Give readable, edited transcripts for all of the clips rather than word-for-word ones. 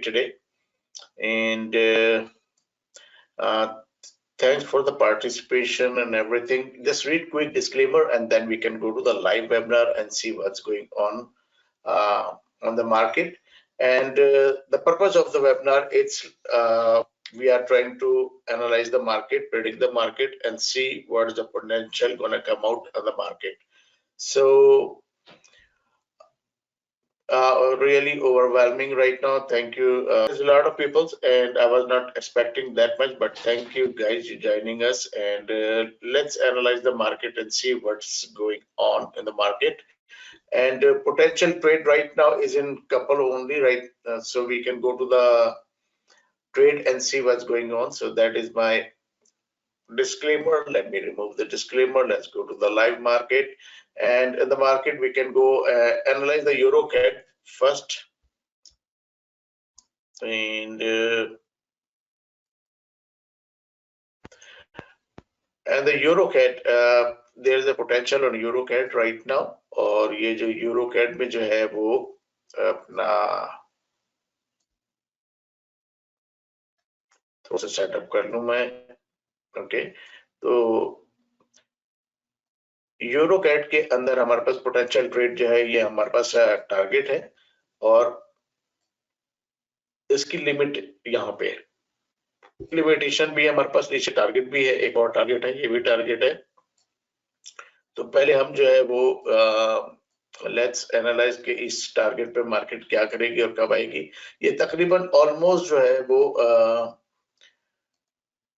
today. And thanks for the participation and everything. Just read quick disclaimer and then we can go to the live webinar and see what's going on the market. And the purpose of the webinar, it's we are trying to analyze the market, predict the market, and see what is the potential going to come out of the market. So really overwhelming right now. Thank you. There's a lot of people, and I was not expecting that much, but thank you guys for joining us. And let's analyze the market and see what's going on in the market. And potential trade right now is in couple only, right? So we can go to the trade and see what's going on. So that is my disclaimer. Let me remove the disclaimer. Let's go to the live market. And in the market, we can go analyze the EuroCAD first. And the EuroCAD, there's a potential on EuroCAD right now. और ये जो EuroCAD में जो है वो अपना थोड़ा सा सेटअप कर लूं मैं. ओके, तो EuroCAD के अंदर हमारे पास पोटेंशियल ट्रेड जो है ये हमारे पास टारगेट है और इसकी लिमिट यहाँ पे है. लिमिटेशन भी है हमारे पास, नीचे टारगेट भी है, एक और टारगेट है, ये भी टारगेट है. तो पहले हम जो है वो लेट्स एनालाइज के इस टारगेट पे मार्केट क्या करेगी और कब आएगी. ये तकरीबन ऑलमोस्ट जो है वो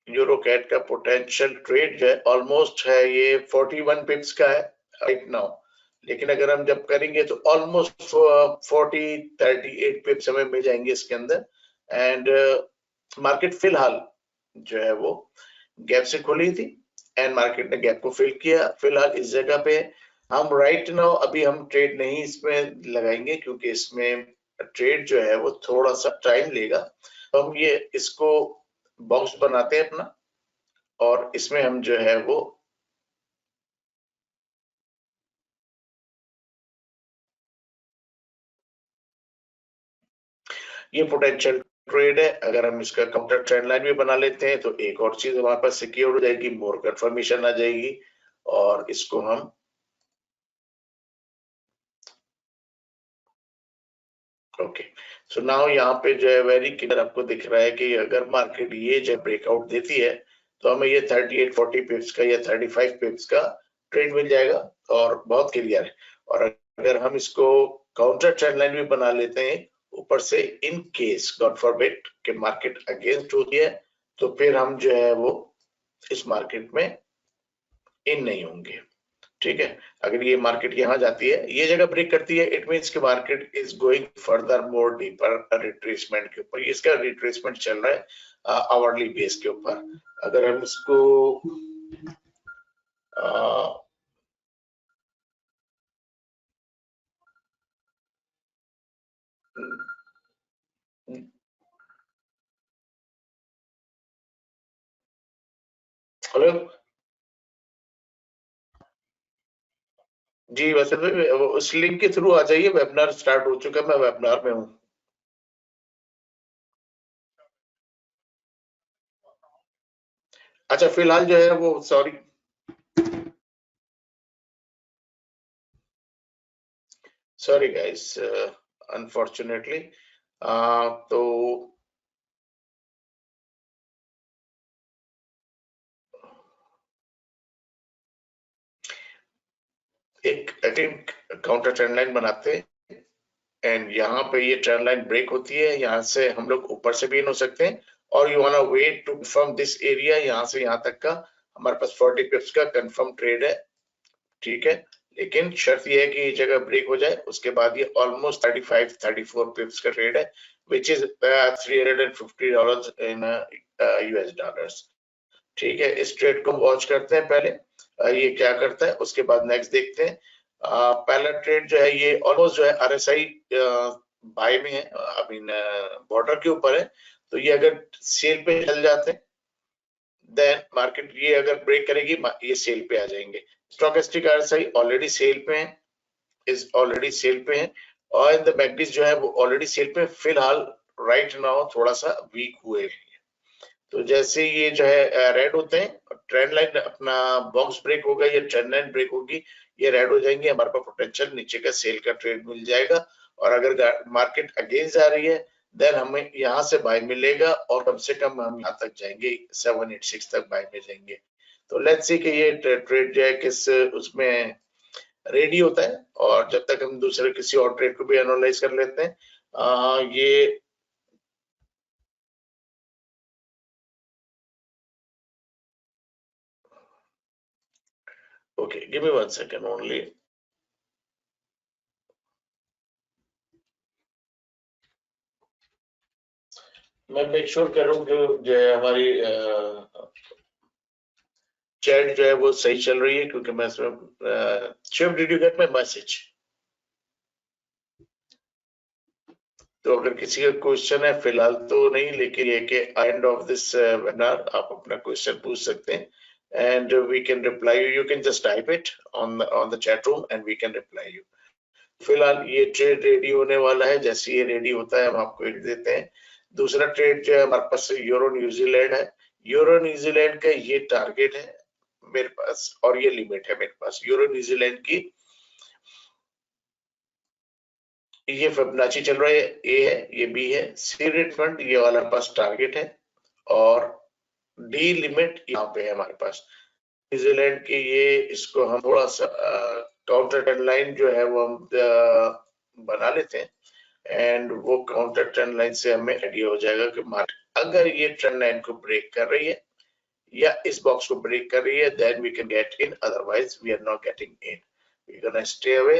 EuroCAD का पोटेंशियल ट्रेड जो है ऑलमोस्ट है ये 41 पिप्स का है राइट नाउ. लेकिन अगर हम जब करेंगे तो ऑलमोस्ट 38 पिप्स हमें मिल जाएंगे इसके अंदर. एंड मार्केट फिलहाल जो है वो गैप से खुली थी एंड मार्केट ने गैप को फिल किया. फिलहाल इस जगह पे हम राइट नाउ अभी हम ट्रेड नहीं इसमें लगाएंगे क्योंकि इसमें ट्रेड जो है वो थोड़ा सा टाइम लेगा. तो हम ये इसको बॉक्स बनाते हैं अपना और इसमें हम जो है वो ये पोटेंशियल ट्रेड है. अगर हम इसका काउंटर ट्रेंड लाइन भी बना लेते हैं तो एक और चीज हमारे पास सिक्योर हो जाएगी, मोर कंफर्मेशन आ जाएगी और इसको हम ओके. सो नाउ यहाँ पे जो है वेरी क्लियर आपको दिख रहा है कि अगर मार्केट ये जो ब्रेकआउट देती है तो हमें ये 38-40 पिप्स का या 35 पिप्स का ट्रेड मिल जाएगा और बहुत क्लियर है. और अगर हम इसको काउंटर ट्रेंड लाइन भी बना लेते हैं ऊपर से, इन केस गॉड फॉरबिड कि मार्केट अगेंस्ट होती है तो फिर हम जो है वो इस मार्केट में इन नहीं होंगे. ठीक है, अगर ये मार्केट यहाँ जाती है, ये जगह ब्रेक करती है, इट मींस कि market is going further more deeper retracement के ऊपर. इसका रिट्रेसमेंट चल रहा है आवरली बेस के ऊपर. अगर हम इसको हेलो जी, वैसे उस लिंक के थ्रू आ जाइए. वेबिनार स्टार्ट हो चुका है, मैं वेबिनार में हूँ. अच्छा, फिलहाल जो है वो सॉरी गाइस, अनफॉर्चुनेटली तो एक काउंटर ट्रेंड लाइन बनाते हैं एंड यहाँ पे ये ट्रेंड लाइन ब्रेक होती है. यहाँ से हम लोग ऊपर से भी इन हो सकते हैं और you want to wait to confirm this area. यहाँ से यहाँ तक का हमारे पास 40 पिप्स का कंफर्म ट्रेड है. ठीक है, लेकिन शर्त ये है कि ये जगह ब्रेक हो जाए, उसके बाद ये ऑलमोस्ट 35-34 पिप्स का ट्रेड है which is $350 in US dollars. ठीक है, इस ट्रेड को वॉच करते हैं पहले ये क्या करता है, उसके बाद नेक्स्ट देखते हैं. पहला ट्रेड जो है ये ऑलमोस्ट जो है RSI बाय में है, आई मीन बॉर्डर के ऊपर है. तो ये अगर सेल पे चल जाते हैं देन मार्केट ये अगर ब्रेक करेगी ये सेल पे आ जाएंगे. स्टॉकेस्टिक RSI ऑलरेडी सेल पे है, इज ऑलरेडी सेल पे है और इन द मैग्नीज जो है वो ऑलरेडी सेल पे. फिलहाल राइट नाउ थोड़ा सा वीक हुए। तो जैसे ये जो है रेड होते हैं, ट्रेंड लाइन अपना बॉक्स ब्रेक होगा या ट्रेंड लाइन ब्रेक होगी, ये रेड हो जाएंगे, हमारे पास पोटेंशियल नीचे का सेल का ट्रेड मिल जाएगा। और अगर मार्केट अगेंस्ट जा रही है देन हमें यहाँ से बाय मिलेगा और कम से कम हम यहाँ तक जाएंगे 786 तक बाय में जाएंगे। तो लेट्स सी कि ये ट्रेड जो है किस उसमें रेडी होता है, और जब तक हम दूसरे किसी और ट्रेड को भी एनालाइज कर लेते हैं। ये okay, give me 1 second only. मैं मेक श्योर करूं कि जो है हमारी चैट जो है वो सही चल रही है, क्योंकि मैं इसमें Shiv did you get my message? तो अगर किसी का क्वेश्चन है, फिलहाल तो नहीं, लेकिन ये कि एंड ऑफ दिस वेबिनार आप अपना क्वेश्चन पूछ सकते हैं and we can reply you. You can just type it on the chat room and we can reply you. फिलहाल ये ट्रेड रेडी होने वाला है, जैसे ये रेडी होता है हम आपको एक देते हैं। दूसरा ट्रेड जो है हमारे पास यूरो न्यूजीलैंड है। यूरो न्यूजीलैंड का ये टारगेट है मेरे पास और ये लिमिट है मेरे पास यूरो न्यूजीलैंड की। ये फिबोनाची चल रहा है, ए है, ये बी है, सी रेट फंड ये वाला पास टारगेट है और डी लिमिट यहाँ पे है हमारे पास न्यूजीलैंड की। ये इसको हम थोड़ा सा काउंटर ट्रेंड लाइन जो है वो हम बना लेते हैं एंड वो काउंटर ट्रेंड लाइन से हमें आइडिया हो जाएगा कि मार्केट अगर ये ट्रेंड लाइन को ब्रेक कर रही है या इस बॉक्स को ब्रेक कर रही है then we can get in, otherwise we are not getting in, we are gonna stay away.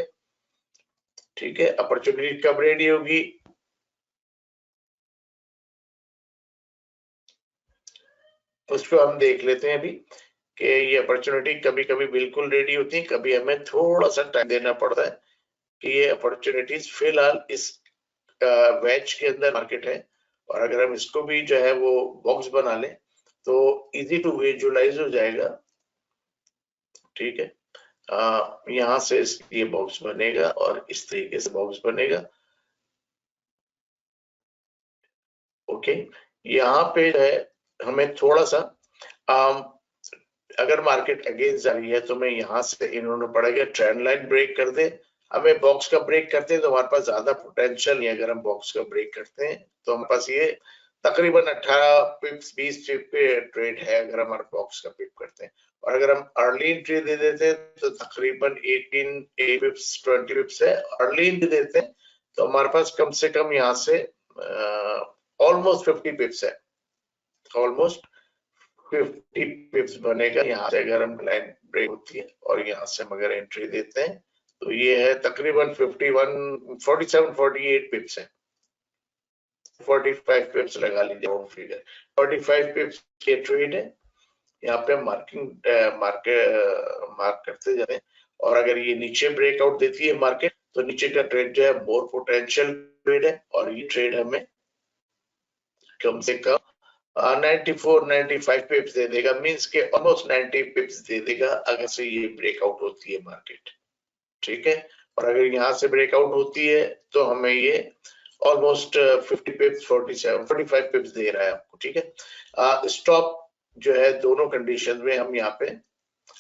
ठीक है, अपॉर्चुनिटी कब रेडी होगी? उसको हम देख लेते हैं अभी कि ये अपॉर्चुनिटी कभी कभी बिल्कुल रेडी होती है, कभी हमें थोड़ा सा टाइम देना पड़ता है कि ये अपॉर्चुनिटीज फिलहाल इस वेज के अंदर मार्केट है और अगर हम इसको भी जो है वो बॉक्स बना लें तो इजी टू विजुअलाइज हो जाएगा। ठीक है, यहाँ से ये बॉक्स बनेगा और इस तरीके से बॉक्स बनेगा। ओके, यहाँ पे है हमें थोड़ा सा अगर मार्केट अगेंस्ट जा रही है तो मैं यहाँ से इन्होंने पड़ेगा ट्रेंड लाइन ब्रेक कर दे, हमें बॉक्स का ब्रेक करते हैं तो हमारे पास ज्यादा पोटेंशियल नहीं है। अगर हम बॉक्स का ब्रेक करते हैं तो हमारे पास ये तकरीबन 18 पिप्स 20 पिप पे ट्रेड है अगर हमारे बॉक्स का पिप करते हैं, और अगर हम अर्ली एंट्री दे देते हैं तो तकरीबन 18 पिप्स 20 पिप्स है। अर्ली एंट्री देते हैं तो हमारे पास कम से कम यहाँ से ऑलमोस्ट 50 पिप्स है, ऑलमोस्ट 50 पिप्स बनेगा। यहाँ से अगर हम लाइन ब्रेक होती है और यहाँ से हम अगर एंट्री देते हैं तो ये है तकरीबन 47 48 पिप्स है, 45 पिप्स लगा लीजिए राउंड फिगर, 45 पिप्स के ट्रेड है। यहाँ पे मार्क करते जाते हैं और अगर ये नीचे ब्रेकआउट देती है मार्केट तो नीचे का ट्रेड जो है मोर पोटेंशियल ट्रेड है और ये ट्रेड हमें कम से कम 94 95 पिप्स दे देगा, मींस के ऑलमोस्ट 90 पिप्स दे देगा अगर से ये ब्रेकआउट होती है मार्केट। ठीक है, और अगर यहाँ से ब्रेकआउट होती है तो हमें ये ऑलमोस्ट 50 पिप्स 47 45 पिप्स दे रहा है आपको। ठीक है, स्टॉप जो है दोनों कंडीशन में हम यहाँ पे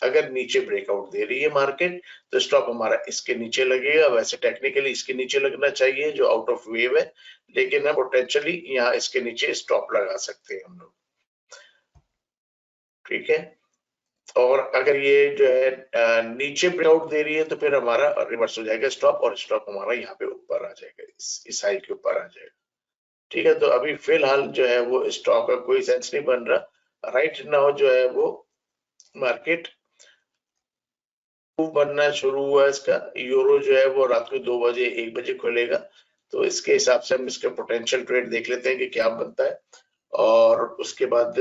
अगर नीचे ब्रेकआउट दे रही है मार्केट तो स्टॉप हमारा इसके नीचे लगेगा। वैसे टेक्निकली इसके नीचे लगना चाहिए जो आउट ऑफ वेव है, लेकिन हम पोटेंशियली यहाँ इसके नीचे स्टॉप लगा सकते हैं हम लोग। ठीक है, और अगर ये जो है नीचे ब्रेकआउट दे रही है तो फिर हमारा रिवर्स हो जाएगा स्टॉप और स्टॉप हमारा यहाँ पे ऊपर आ जाएगा, इस हाई के ऊपर आ जाएगा। ठीक है, तो अभी फिलहाल जो है वो स्टॉक का कोई सेंस नहीं बन रहा। राइट नाउ जो है वो मार्केट बनना शुरू हुआ इसका। यूरो जो है वो रात को 2 बजे 1 बजे खुलेगा, तो इसके हिसाब से हम इसका पोटेंशियल ट्रेड देख लेते हैं कि क्या बनता है और उसके बाद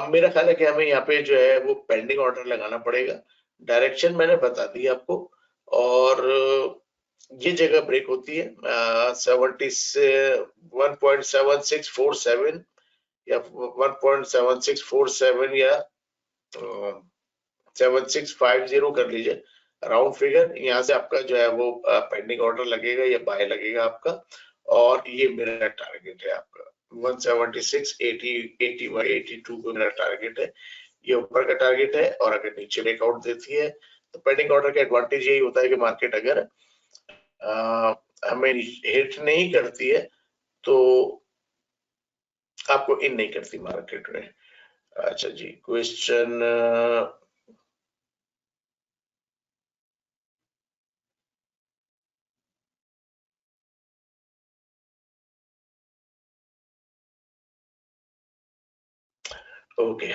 मेरा ख्याल है कि हमें यहाँ पे जो है वो पेंडिंग ऑर्डर लगाना पड़ेगा। डायरेक्शन मैंने बता दी आपको और ये जगह ब्रेक होती है 1.7647 या 1.7647 या 7650 कर लीजिए, राउंड फिगर, यहाँ से आपका जो है वो पेंडिंग ऑर्डर लगेगा या बाय लगेगा आपका, और ये मेरा टारगेट है आपका 176, 80, 81, 82 को मेरा टारगेट है, ये ऊपर का टारगेट है। और अगर नीचे ब्रेकआउट देती है तो पेंडिंग ऑर्डर का एडवांटेज यही होता है कि मार्केट अगर हमें हिट नहीं करती है तो आपको इन नहीं करती मार्केट में। अच्छा जी, क्वेश्चन ओके।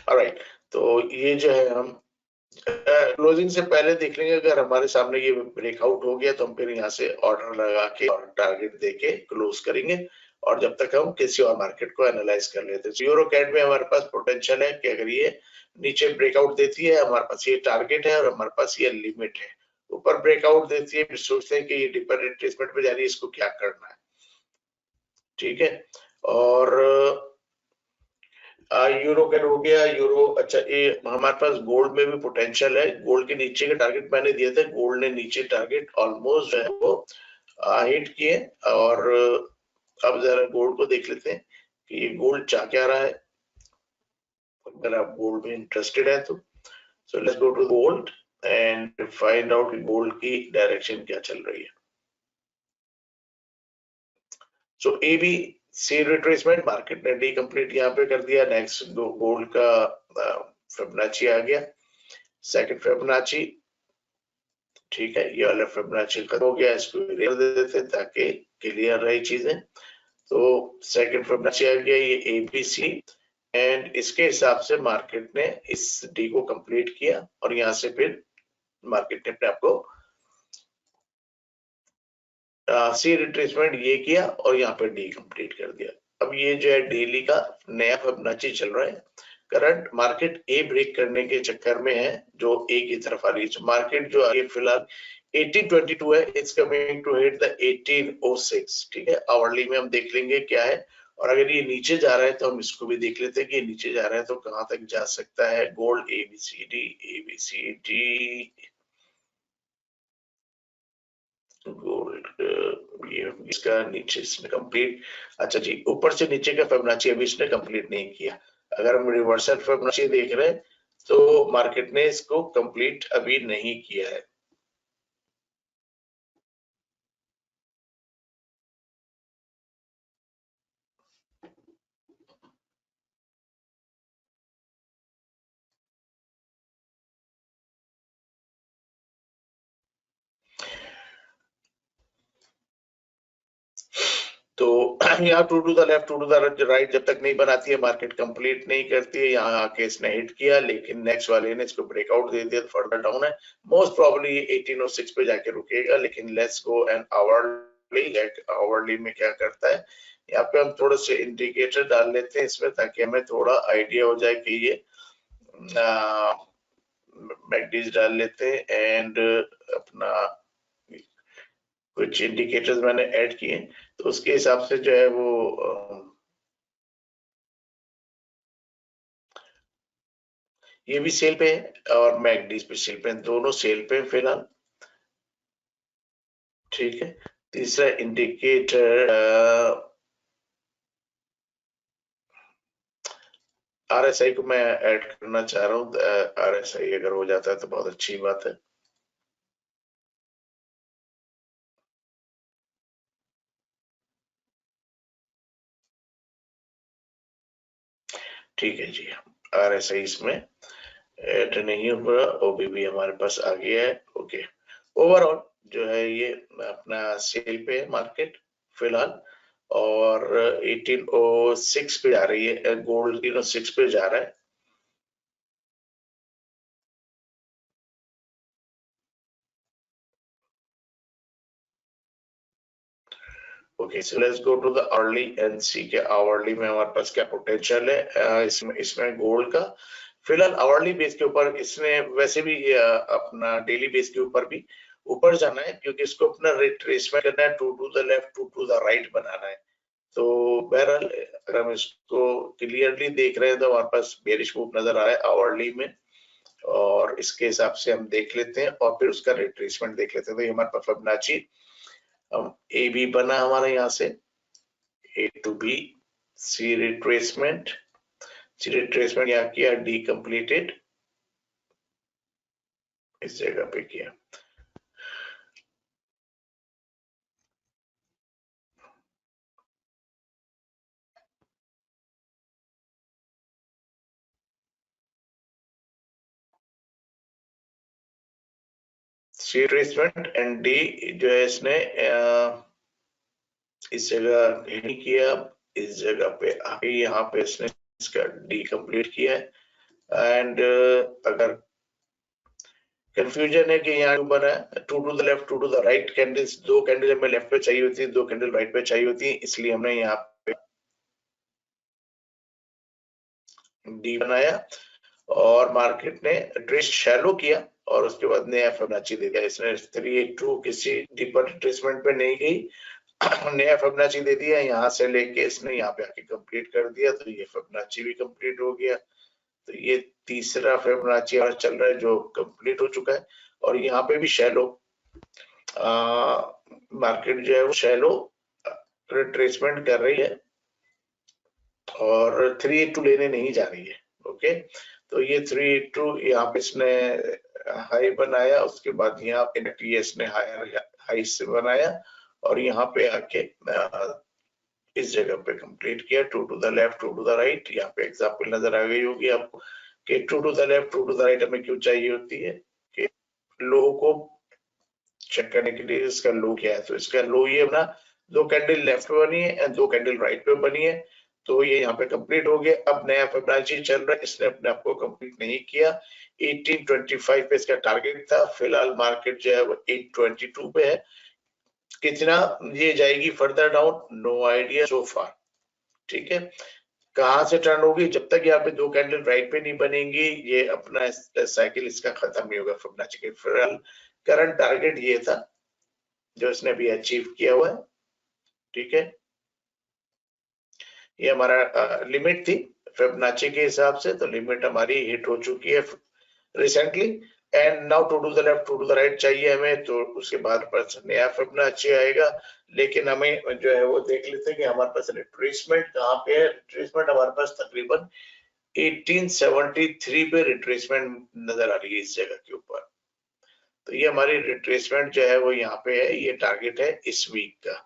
ऑलराइट, तो ये जो है हम क्लोजिंग से पहले देख लेंगे, अगर हमारे सामने ये ब्रेकआउट हो गया तो हम फिर यहाँ से ऑर्डर लगा के और टारगेट देके क्लोज करेंगे, और जब तक हम किसी और मार्केट को एनालाइज कर लेते हैं। यूरो कैड में हमारे पास पोटेंशियल है कि अगर ये नीचे ब्रेकआउट देती है, हमारे पास ये टारगेट है और हमारे पास ये लिमिट है। ऊपर ब्रेकआउट देती है, फिर सोचते हैं कि ये डीपर रिट्रेसमेंट पे जा रही है, इसको क्या करना है, ठीक है। और यूरो कैड हो गया, यूरो। अच्छा, ये हमारे पास गोल्ड में भी पोटेंशियल है। गोल्ड के नीचे का टारगेट मैंने दिया था, गोल्ड ने नीचे टारगेट ऑलमोस्ट है वो हिट किए। और अब जरा गोल्ड को देख लेते हैं कि ये गोल्ड चाह क्या रहा है, अगर आप गोल्ड में इंटरेस्टेड है तो। So let's go to gold and find out कि गोल्ड की डायरेक्शन क्या चल रही है। So A B C retracement, market ने डी कंप्लीट यहाँ पे कर दिया। नेक्स्ट गोल्ड का फिबोनाची आ गया, सेकंड फिबोनाची, ठीक है। ये वाला फिबोनाची खत्म हो गया, इसको क्लियर दे देते ताकि क्लियर रही चीजें। तो सेकंड फिबोनाची आ गया, ये ए बी सी, एंड इसके हिसाब से मार्केट ने इस डी को कंप्लीट किया, और यहाँ से फिर मार्केट ने अपने आप को सी रिट्रेसमेंट ये किया और यहाँ पे डी कंप्लीट कर दिया। अब ये जो है डेली का नया फिबोनाची चल रहा है। करंट मार्केट ए ब्रेक करने के चक्कर में है, जो ए की तरफ आ रही है। मार्केट जो है फिलहाल 1822 है, it's coming to hit the 1806, ठीक है। आवरली में हम देख लेंगे क्या है, और अगर ये नीचे जा रहा है तो हम इसको भी देख लेते हैं कि ये नीचे जा रहा है तो कहां तक जा सकता है। Gold A B C D, A B C D, gold ये इसका नीचे इसने कंप्लीट। अच्छा जी, ऊपर से नीचे का फिबोनाची अभी इसने कंप्लीट नहीं किया। अगर हम रिवर्सल फिबोनाची देख रहे हैं तो मार्केट ने इसको कंप्लीट अभी नहीं किया है। तो यहाँ two to the left, two to the right जब तक नहीं बनाती है, मार्केट कंप्लीट नहीं करती है। यहाँ आके इसने हिट किया, लेकिन नेक्स्ट वाले ने इसको ब्रेकआउट दे दिया, फर्दर डाउन है। मोस्ट प्रोबेबली 1806 पे जाके रुकेगा, लेकिन let's go and hourly. Hourly में क्या करता है, यहाँ पे हम थोड़े से इंडिकेटर डाल लेते हैं इसमें, ताकि हमें थोड़ा आइडिया हो जाए कि ये मैगडीज डाल लेते हैं, एंड अपना कुछ इंडिकेटर्स मैंने ऐड किए, तो उसके हिसाब से जो है वो ये भी सेल पे है और मैगडीज भी सेल पे है, दोनों सेल पे फिलहाल, ठीक है। तीसरा इंडिकेटर आरएसआई को मैं ऐड करना चाह रहा हूँ। आरएसआई अगर हो जाता है तो बहुत अच्छी बात है। ठीक है जी, आरएसआई इसमें ऐड नहीं हुआ, ओबीबी हमारे पास आ गया है। ओके, ओवरऑल जो है ये अपना सेल पे है मार्केट फिलहाल, और 1806 पे जा रही है, गोल्ड 1806 पे जा रहा है। Okay, so let's go to the hourly and see के आवरली में हमारे पास क्या पोटेंशियल है इसमें गोल्ड का। फिलहाल आवरली बेस के ऊपर इसने वैसे भी अपना डेली बेस के ऊपर भी ऊपर जाना है, क्योंकि इसको अपना रिट्रेसमेंट करना है, to the left to the right बनाना है। तो बहरहाल अगर हम इसको क्लियरली देख रहे हैं तो हमारे पास बेरिश मूव नजर आ रहा है आवरली में, और इसके हिसाब से हम देख लेते हैं और फिर उसका रिट्रेसमेंट देख लेते हैं। तो ये हमारे पास फिबोनाची ए बी बना हमारा यहाँ से ए टू बी, सी रिट्रेसमेंट, यहाँ किया, डी कंप्लीटेड इस जगह पे किया। सी रिट्रेसमेंट एंड डी जो है इसने इस जगह नहीं किया, इस जगह पे आके यहाँ पे इसने इसका डी कंप्लीट किया है। एंड अगर कंफ्यूजन है कि यहाँ बना two to the left to the right, candles दो कैंडल हमें लेफ्ट पे चाहिए होती है, दो कैंडल राइट पे चाहिए होती है, इसलिए हमने यहाँ पे डी बनाया और मार्केट ने ट्रेस शैलो किया और उसके बाद नया फिबोनाची दे दिया। इसने 382 किसी डीपर रिट्रेसमेंट पे नहीं गई, नया फिबोनाची दे दिया, यहाँ से लेके इसने यहाँ पे आके कंप्लीट कर दिया। तो ये फिबोनाची भी कंप्लीट हो गया। तो ये तीसरा फिबोनाची चल रहा है जो कंप्लीट हो चुका है। और यहाँ पे भी शैलो मार्केट जो है वो शैलो रिट्रेसमेंट कर रही है और 382 लेने नहीं जा रही है। ओके, तो ये 382 यहाँ पे इसने हाई बनाया, उसके बाद यहाँ पे इसने हाई से बनाया और यहाँ पे आके इस जगह पे कंप्लीट किया, two to the left two to the right. यहाँ पे एग्जांपल नजर आ गई होगी आपको कि two to the left two to the right हमें क्यों चाहिए होती है कि लो को चेक करने के लिए इसका लो क्या है। तो इसका लो ये अपना दो कैंडल लेफ्ट पे बनी है एंड दो कैंडल राइट पे बनी है, तो ये यहाँ पे कंप्लीट हो गया। अब नया फिबोनाची चल रहा है, इसने अपने आप को कंप्लीट नहीं किया। 1825 पे इसका टारगेट था, फिलहाल मार्केट जो है वो 822 पे है। कितना ये जाएगी further down, no idea so far. ठीक है, कहां से टर्न होगी, जब तक यहाँ पे दो कैंडल राइट पे नहीं बनेंगी ये अपना साइकिल इसका खत्म नहीं होगा फिबोनाची के। फिलहाल करंट टारगेट ये था जो इसने अभी अचीव किया हुआ है। ठीक है, ये हमारा लिमिट थी फिबोनाची के हिसाब से, तो लिमिट हमारी हिट हो चुकी है recently. And now two to the left two to the right चाहिए हमें, तो उसके बाद नया फिबोनाची आएगा। लेकिन हमें जो है वो देख लेते हैं कि हमारे पास रिट्रेसमेंट कहाँ पे है। रिट्रेसमेंट हमारे पास तकरीबन 1873 पे रिट्रेसमेंट नजर आ रही है इस जगह के ऊपर। तो ये हमारी रिट्रेसमेंट जो है वो यहाँ पे है, ये टारगेट है इस वीक का।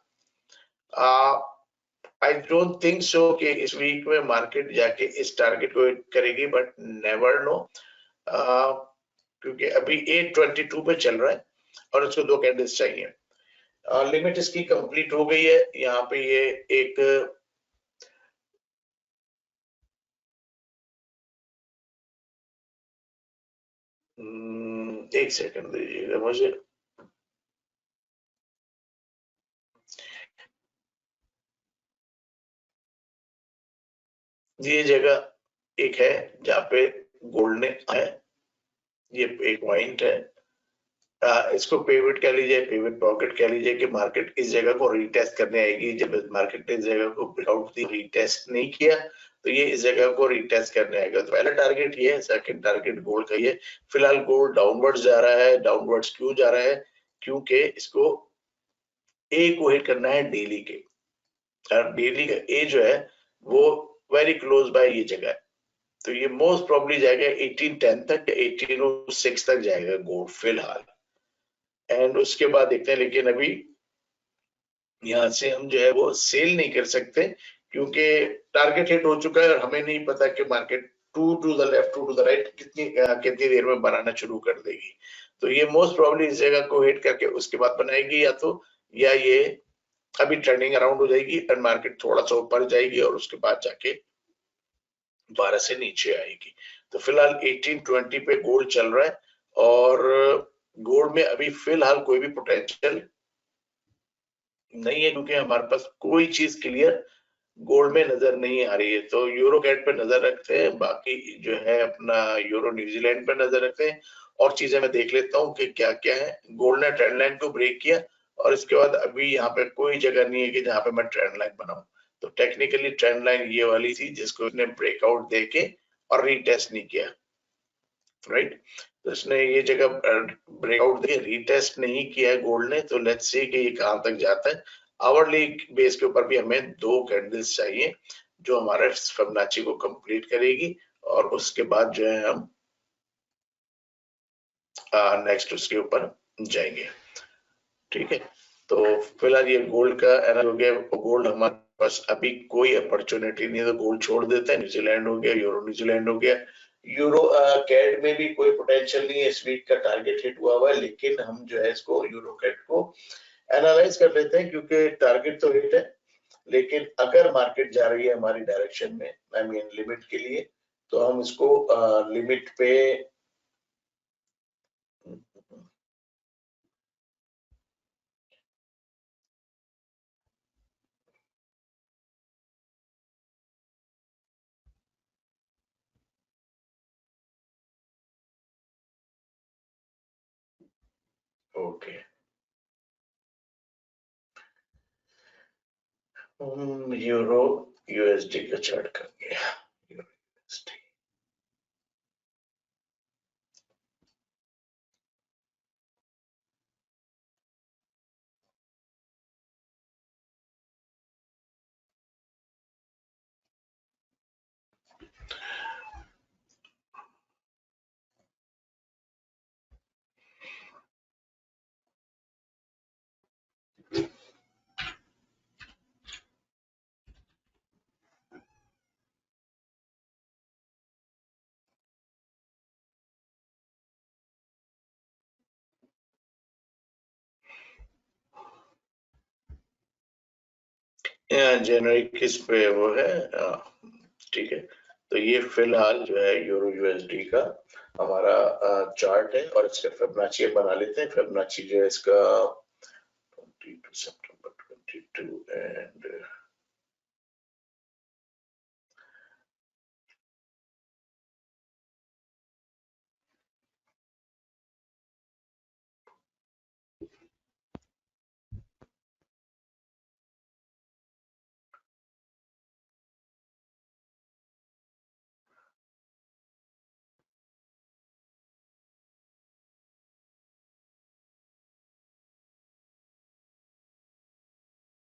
आई डोंट थिंक सो कि इस वीक में मार्केट जाके इस टारगेट को हिट करेगी, बट नेवर नो, क्योंकि अभी 822 पे चल रहा है और उसको दो कैंडल्स चाहिए। लिमिट इसकी कंप्लीट हो गई है। यहाँ पे ये एक एक सेकंड दीजिएगा मुझे। ये जगह एक है जहाँ पे गोल्ड ने है, ये एक पॉइंट है। इसको पिवट कह लीजिए, पिवट पॉकेट कह लीजिए कि मार्केट इस जगह को रीटेस्ट करने आएगी। जब मार्केट ने इस जगह को ब्रेकआउट दी, रीटेस्ट नहीं किया, तो ये इस जगह को रीटेस्ट करने आएगा। तो पहला टारगेट ये है, सेकंड टारगेट गोल्ड का ये। फिलहाल गोल्ड डाउनवर्ड्स जा रहा है। डाउनवर्ड्स क्यों जा रहा है, क्योंकि इसको ए को हिट करना है डेली के, और डेली का ए जो है वो वेरी क्लोज बाय ये जगह है। तो ये मोस्ट प्रोबेबली जाएगा 1810 तक, 1806 तक जाएगा गोल्ड फिलहाल। एंड उसके बाद देखते हैं, लेकिन अभी यहाँ से हम जो है वो सेल नहीं कर सकते क्योंकि टारगेट हिट हो चुका है और हमें नहीं पता कि market two to the left two to the right कितनी देर में बनाना शुरू कर देगी। तो ये मोस्ट प्रोबेबली इस जगह को हिट करके उसके बाद बनाएगी, या ये अभी टर्निंग अराउंड हो जाएगी और मार्केट थोड़ा सा ऊपर जाएगी और उसके बाद जाके 12 से नीचे आएगी। तो फिलहाल 1820 पे गोल्ड चल रहा है और गोल्ड में अभी फिलहाल कोई भी पोटेंशियल नहीं है, क्योंकि हमारे पास कोई चीज क्लियर गोल्ड में नजर नहीं आ रही है। तो यूरो कैट पे नजर रखते हैं, बाकी जो है अपना यूरो न्यूजीलैंड पे नजर रखते हैं, और चीजें मैं देख लेता हूँ कि क्या क्या है। गोल्ड ने ट्रेंड लाइन को ब्रेक किया, और इसके बाद अभी यहाँ पे कोई जगह नहीं है कि जहाँ पे मैं ट्रेंड लाइन बनाऊं। तो टेक्निकली ट्रेंड लाइन ये वाली थी जिसको इसने ब्रेकआउट देके और रीटेस्ट नहीं किया, राइट। तो इसने ये जगह ब्रेकआउट दे रीटेस्ट नहीं किया है गोल्ड ने, तो लेट्स सी कि ये कहां तक जाता है। आवरली बेस के ऊपर भी हमें 2 कैंडल्स चाहिए जो हमारे फिबोनाची को कंप्लीट करेगी, और उसके बाद जो है हम नेक्स्ट उसके ऊपर जाएंगे, ठीक है। तो फिलहाल ये गोल्ड का एना हो गया। गोल्ड हमारे पास अभी कोई अपॉर्चुनिटी नहीं है, तो गोल्ड छोड़ देते हैं। न्यूजीलैंड हो गया, यूरो न्यूजीलैंड हो गया। यूरो कैड में भी कोई पोटेंशियल नहीं है, इस वीक का टारगेट हिट हुआ हुआ है, लेकिन हम जो है इसको यूरो कैड को एनालाइज कर लेते हैं, क्योंकि टारगेट तो हिट है, लेकिन अगर मार्केट जा रही है हमारी डायरेक्शन में, आई मीन लिमिट के लिए, तो हम इसको लिमिट पे ओके यूरो यूएसडी का चार्ट कर गया। यूरो यूएसडी जनवरी किस पे वो है, ठीक है। तो ये फिलहाल जो है यूरो यूएसडी का हमारा चार्ट है, और इसका फिबोनाची बना लेते हैं। फिबोनाची जो है इसका 22 सितंबर 22 एंड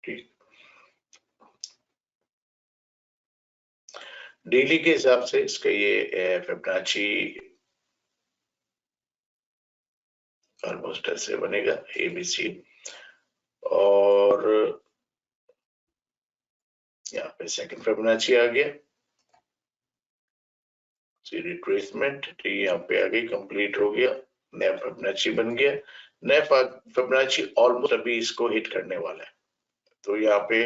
ठीक। डेली के हिसाब से इसका ये फिबोनाची ऑलमोस्ट ऐसे बनेगा एबीसी, और यहाँ पे सेकंड फिबोनाची आ गया, रिट्रेसमेंट यहाँ पे आ गई, कंप्लीट हो गया, नया फिबोनाची बन गया। नया फिबोनाची ऑलमोस्ट अभी इसको हिट करने वाला है, तो यहाँ पे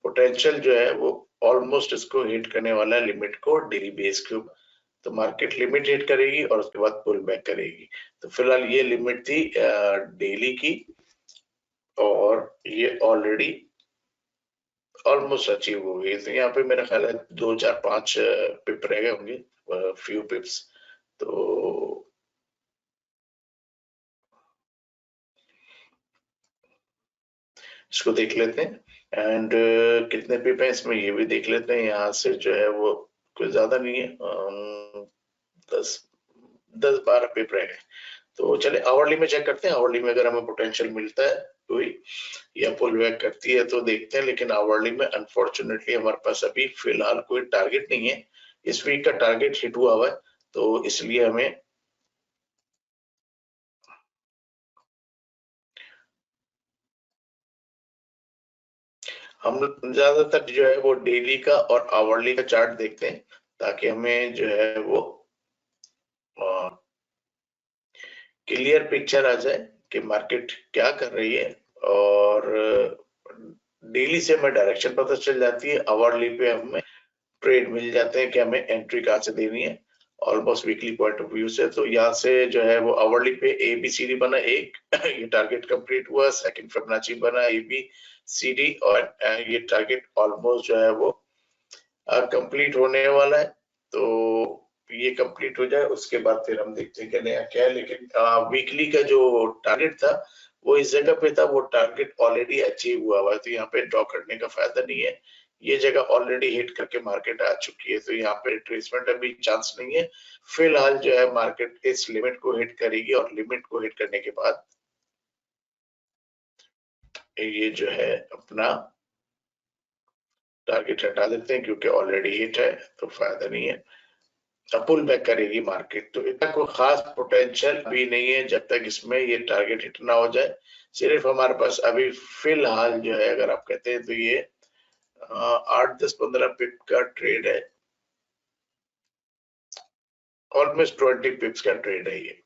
पोटेंशियल जो है वो ऑलमोस्ट इसको हिट करने वाला है, लिमिट को डेली बेस के ऊपर। तो मार्केट लिमिट हिट करेगी और उसके बाद पुल बैक करेगी। तो फिलहाल ये लिमिट थी डेली की, और ये ऑलरेडी ऑलमोस्ट अचीव हो गई। तो यहाँ पे मेरा ख्याल है 2 4 5 पिप रह गए होंगे, फ्यू पिप्स। तो इसको देख लेते हैं, एंड कितने पिप है इसमें ये भी देख लेते हैं। यहाँ से जो है वो कोई ज्यादा नहीं है, 10 12 पिप रह गए। तो चले आवरली में चेक करते हैं। आवरली में अगर हमें पोटेंशियल मिलता है कोई, या पुल बैक करती है तो देखते हैं, लेकिन आवरली में अनफॉर्चुनेटली हमारे पास अभी फिलहाल कोई टारगेट नहीं है। इस वीक का टारगेट हिट हुआ हुआ है, तो इसलिए हमें हम ज्यादातर जो है वो डेली का और आवरली का चार्ट देखते हैं, ताकि हमें जो है वो क्लियर पिक्चर आ जाए कि मार्केट क्या कर रही है। और डेली से हमें डायरेक्शन पता चल जाती है, आवरली पे हमें ट्रेड मिल जाते हैं कि हमें एंट्री कहाँ से देनी है। Almost weekly point of view से। तो यहाँ से जो है वो आवरली पे ABCD बना एक ये टारगेट कंप्लीट हुआ, सेकंड फिबोनाची बना ABCD और ये टारगेट ऑलमोस्ट जो है वो कंप्लीट होने वाला है। तो ये कंप्लीट हो जाए उसके बाद फिर हम देखते हैं कि नया क्या है। लेकिन वीकली का जो टारगेट था वो इस जगह पे था, वो टारगेट ऑलरेडी अचीव हुआ हुआ है, तो यहाँ पे ड्रॉ करने का फायदा नहीं है। ये जगह ऑलरेडी हिट करके मार्केट आ चुकी है, तो यहाँ पे रिट्रेसमेंट अभी चांस नहीं है। फिलहाल जो है मार्केट इस लिमिट को हिट करेगी और लिमिट को हिट करने के बाद ये जो है अपना टारगेट हटा देते हैं, क्योंकि ऑलरेडी हिट है तो फायदा नहीं है। पुल बैक करेगी मार्केट, तो इतना कोई खास पोटेंशियल भी नहीं है जब तक इसमें ये टारगेट हिट ना हो जाए। सिर्फ हमारे पास अभी फिलहाल जो है, अगर आप कहते हैं तो ये 8-10-15 पिप का ट्रेड है, ऑलमोस्ट 20 पिप्स का ट्रेड है ये,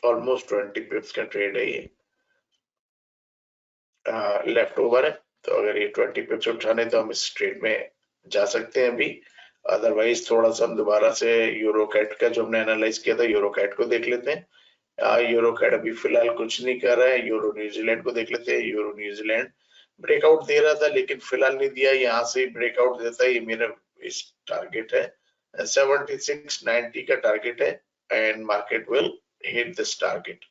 ऑलमोस्ट 20 पिप्स का ट्रेड है ये, लेफ्ट ओवर है। तो अगर ये 20 पिप्स उठाने तो हम इस ट्रेड में जा सकते हैं अभी। अदरवाइज थोड़ा सा हम दोबारा से यूरो कैट का जो हमने एनालाइज किया था, यूरो कैट को देख लेते हैं। यूरो कैट अभी फिलहाल कुछ नहीं कर रहा है। यूरो न्यूजीलैंड को देख लेते हैं। यूरो न्यूजीलैंड ब्रेकआउट दे रहा था लेकिन फिलहाल नहीं दिया, यहाँ से ब्रेकआउट देता है। ये मेरा इस टारगेट है 7690 का टारगेट है and market will hit this target.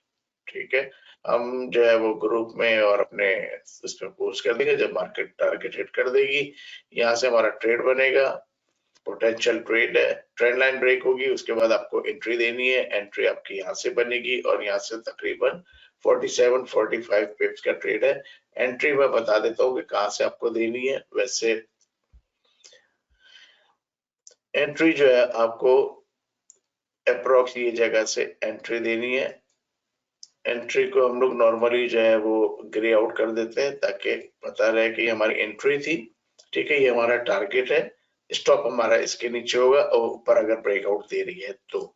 ठीक है, हम जो है वो ग्रुप में और अपने इस पे पोस्ट कर देंगे जब मार्केट टारगेट हिट कर देगी। यहाँ से हमारा ट्रेड बनेगा, पोटेंशियल ट्रेड है, ट्रेंड लाइन ब्रेक होगी, उसके बाद आपको एंट्री देनी है। एंट्री आपकी यहाँ से बनेगी और यहाँ से तकरीबन 47-45 पिप्स का ट्रेड है। एंट्री मैं बता देता हूँ कि कहाँ से आपको देनी है। वैसे एंट्री जो है आपको अप्रोक्स ये जगह से एंट्री देनी है। एंट्री को हम लोग नॉर्मली जो है वो ग्रे आउट कर देते हैं ताकि पता रहे कि हमारी एंट्री थी। ठीक है, ये हमारा टारगेट है। स्टॉप हमारा इसके नीचे होगा और ऊपर अगर ब्रेकआउट दे रही है तो।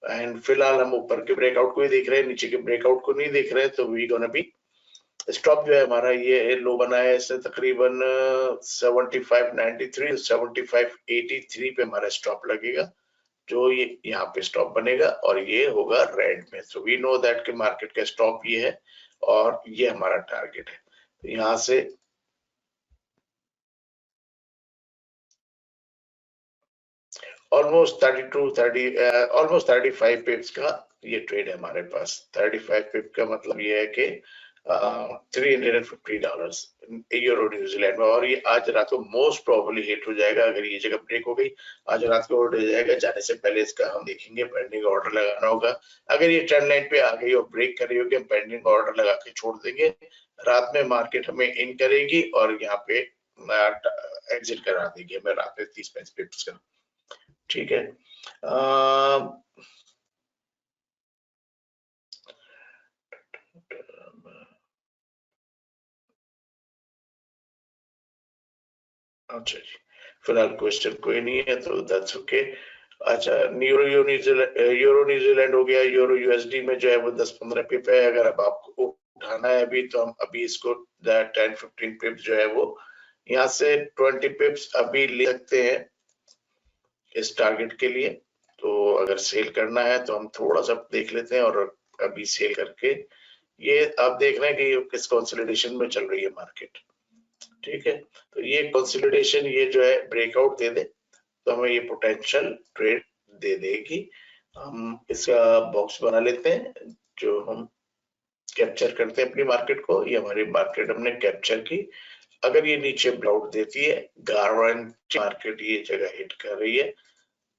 एंड फिलहाल हम ऊपर के ब्रेकआउट को ही देख रहे हैं, नीचे के ब्रेकआउट को नहीं देख रहे हैं। तो वी गोना बी स्टॉप जो है हमारा ये लो बना है, इससे तकरीबन 7593 7583 पे हमारा स्टॉप लगेगा, जो ये यहाँ पे स्टॉप बनेगा और ये होगा रेड में। सो वी नो दैट कि मार्केट का स्टॉप ये है और ये हमारा टारगेट है। तो यहाँ से ऑलमोस्ट ऑलमोस्ट 35 पिप्स का ये ट्रेड है हमारे पास। 35 पिप का मतलब ये है कि $350 यूरो न्यूजीलैंड में, और ये आज रात को मोस्ट प्रोबेबली हिट हो जाएगा। अगर ये जगह ब्रेक हो गई आज रात को हिट हो जाएगा। जाने से पहले इसका हम देखेंगे, पेंडिंग ऑर्डर लगाना होगा। अगर ये ट्रेंड लाइन पे आ गई और ब्रेक कर रही होगी, हम पेंडिंग ऑर्डर लगा के छोड़ देंगे। रात में मार्केट हमें इन करेगी और यहाँ पे एग्जिट करा देगी हमें रात में 30-35 पिप्स का। ठीक है, अच्छा जी, फिलहाल क्वेश्चन कोई नहीं है तो दैट्स ओके। अच्छा, यूरो न्यूजीलैंड हो गया। यूरो यूएसडी में जो है वो 10-15 पिप है। अगर अब आपको उठाना है अभी तो हम अभी इसको 10-15 पिप्स जो है वो यहाँ से 20 पिप्स अभी ले सकते हैं इस टारगेट के लिए। तो अगर सेल करना है तो हम थोड़ा सा देख लेते हैं और अभी सेल करके ये आप देख रहे हैं कि किस कंसोलिडेशन में चल रही है मार्केट। ठीक है, तो ये कंसोलिडेशन ये जो है ब्रेकआउट दे दे तो हमें ये पोटेंशियल ट्रेड दे देगी। हम इसका बॉक्स बना लेते हैं जो हम कैप्चर करते हैं अपनी मार्केट को। ये हमारी मार्केट हमने कैप्चर की। अगर ये नीचे ब्रेकआउट देती है, गारंटी मार्केट ये जगह हिट कर रही है।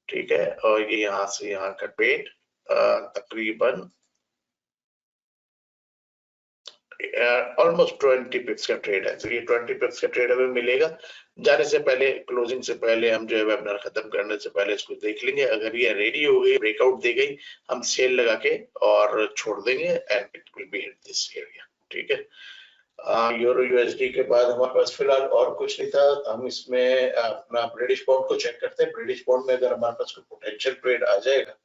ठीक है, और ये यहाँ से यहाँ का ट्रेड तकरीबन ऑलमोस्ट 20 पिप्स का ट्रेड है। तो ये 20 पिप्स का ट्रेड हमें मिलेगा। जाने से पहले, क्लोजिंग से पहले हम जो है वेबिनार खत्म करने से पहले इसको देख लेंगे। अगर ये रेडी हो गई, ब्रेकआउट दे गई, हम सेल लगा के और छोड़ देंगे and it will be hit this area. ठीक है, यूरो यूएसडी के बाद हमारे पास फिलहाल और कुछ नहीं था। हम इसमें अपना ब्रिटिश पाउंड को चेक करते हैं। ब्रिटिश पाउंड में अगर हमारे पास कोई पोटेंशियल ट्रेड आ जाएगा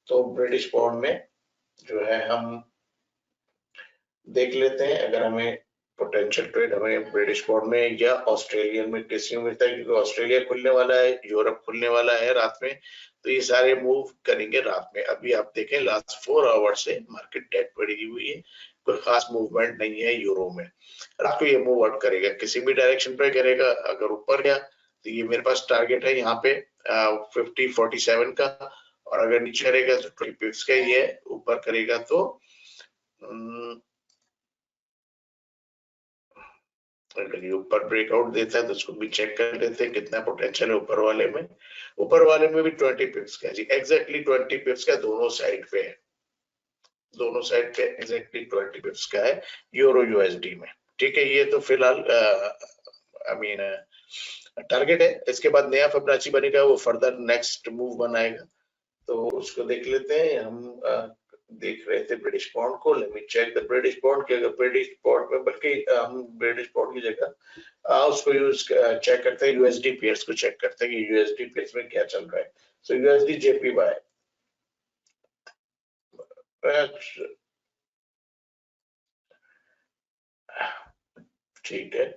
तो ब्रिटिश पाउंड में जो है हम देख लेते हैं। अगर हमें पोटेंशियल ट्रेड हमें ब्रिटिश पाउंड में या ऑस्ट्रेलियन में किसी में मिलता है, क्योंकि ऑस्ट्रेलिया खुलने वाला है, यूरोप खुलने वाला है रात में, तो ये सारे मूव करेंगे रात में। अभी आप देखें लास्ट 4 आवर से मार्केट डेड पड़ी हुई है, कोई खास मूवमेंट नहीं है यूरो में। रात को ये मूव आउट करेगा, किसी भी डायरेक्शन पे करेगा। अगर ऊपर गया तो ये मेरे पास टारगेट है यहाँ पे 5047 का, और अगर नीचे करेगा तो 20 पिप्स का ही है, ऊपर करेगा तो अगर ये ऊपर ब्रेकआउट देता है तो उसको भी चेक कर लेते हैं कितना पोटेंशियल है ऊपर वाले में। ऊपर वाले में भी 20 पिप्स का जी, एग्जैक्टली 20 पिप्स का दोनों साइड पे है, दोनों साइड पे एग्जैक्टली 20 पिप्स का है यूरो यूएसडी में। ठीक है, ये तो फिलहाल आई मीन टारगेट है। इसके बाद नया फिबोनाची बनेगा, वो फर्दर नेक्स्ट मूव बनाएगा, तो उसको देख लेते हैं। हम देख रहे थे ब्रिटिश पाउंड को, let me check the British pound के। अगर ब्रिटिश पाउंड में, बल्कि हम ब्रिटिश पाउंड की जगह उसको यूज चेक करते हैं, यूएसडी पेयर्स को चेक करते हैं कि यूएसडी पेयर्स में क्या चल रहा है। सो यूएसडी जेपीवाई ठीक है।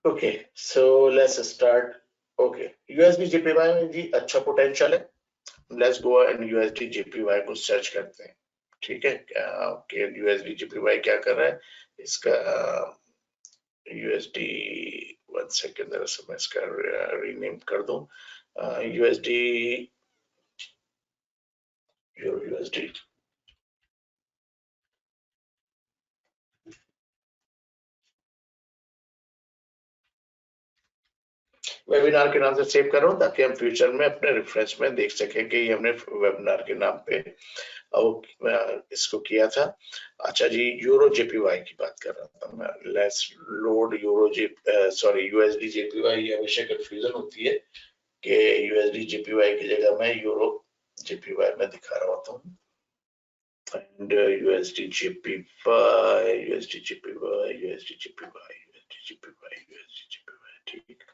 Okay, so let's start. Okay, USD JPY में जी अच्छा पोटेंशियल है। Let's go and USD JPY को सर्च करते हैं। ठीक है, ओके, यूएसडी जेपीवाई क्या कर रहा है इसका यूएसडी, वन सेकेंड, जरा सा मैं इसका रीनेम कर दूं, यूएसडी यूएसडी वेबिनार के नाम से सेव कर रहा हूं ताकि हम फ्यूचर में अपने रेफरेंस में देख सकें कि ये हमने वेबिनार के नाम पे इसको किया था। अच्छा जी, यूरो जेपीवाई की बात कर रहा था मैं। Let's load euro sorry USD JPY. ये हमेशा कंफ्यूजन होती है कि यूएसडी जेपीवाई की जगह मैं यूरो जेपीवाई में दिखा रहा होता हूँ। And USD JPY, USD JPY, USD JPY, USD JPY, USD JPY, ठीक।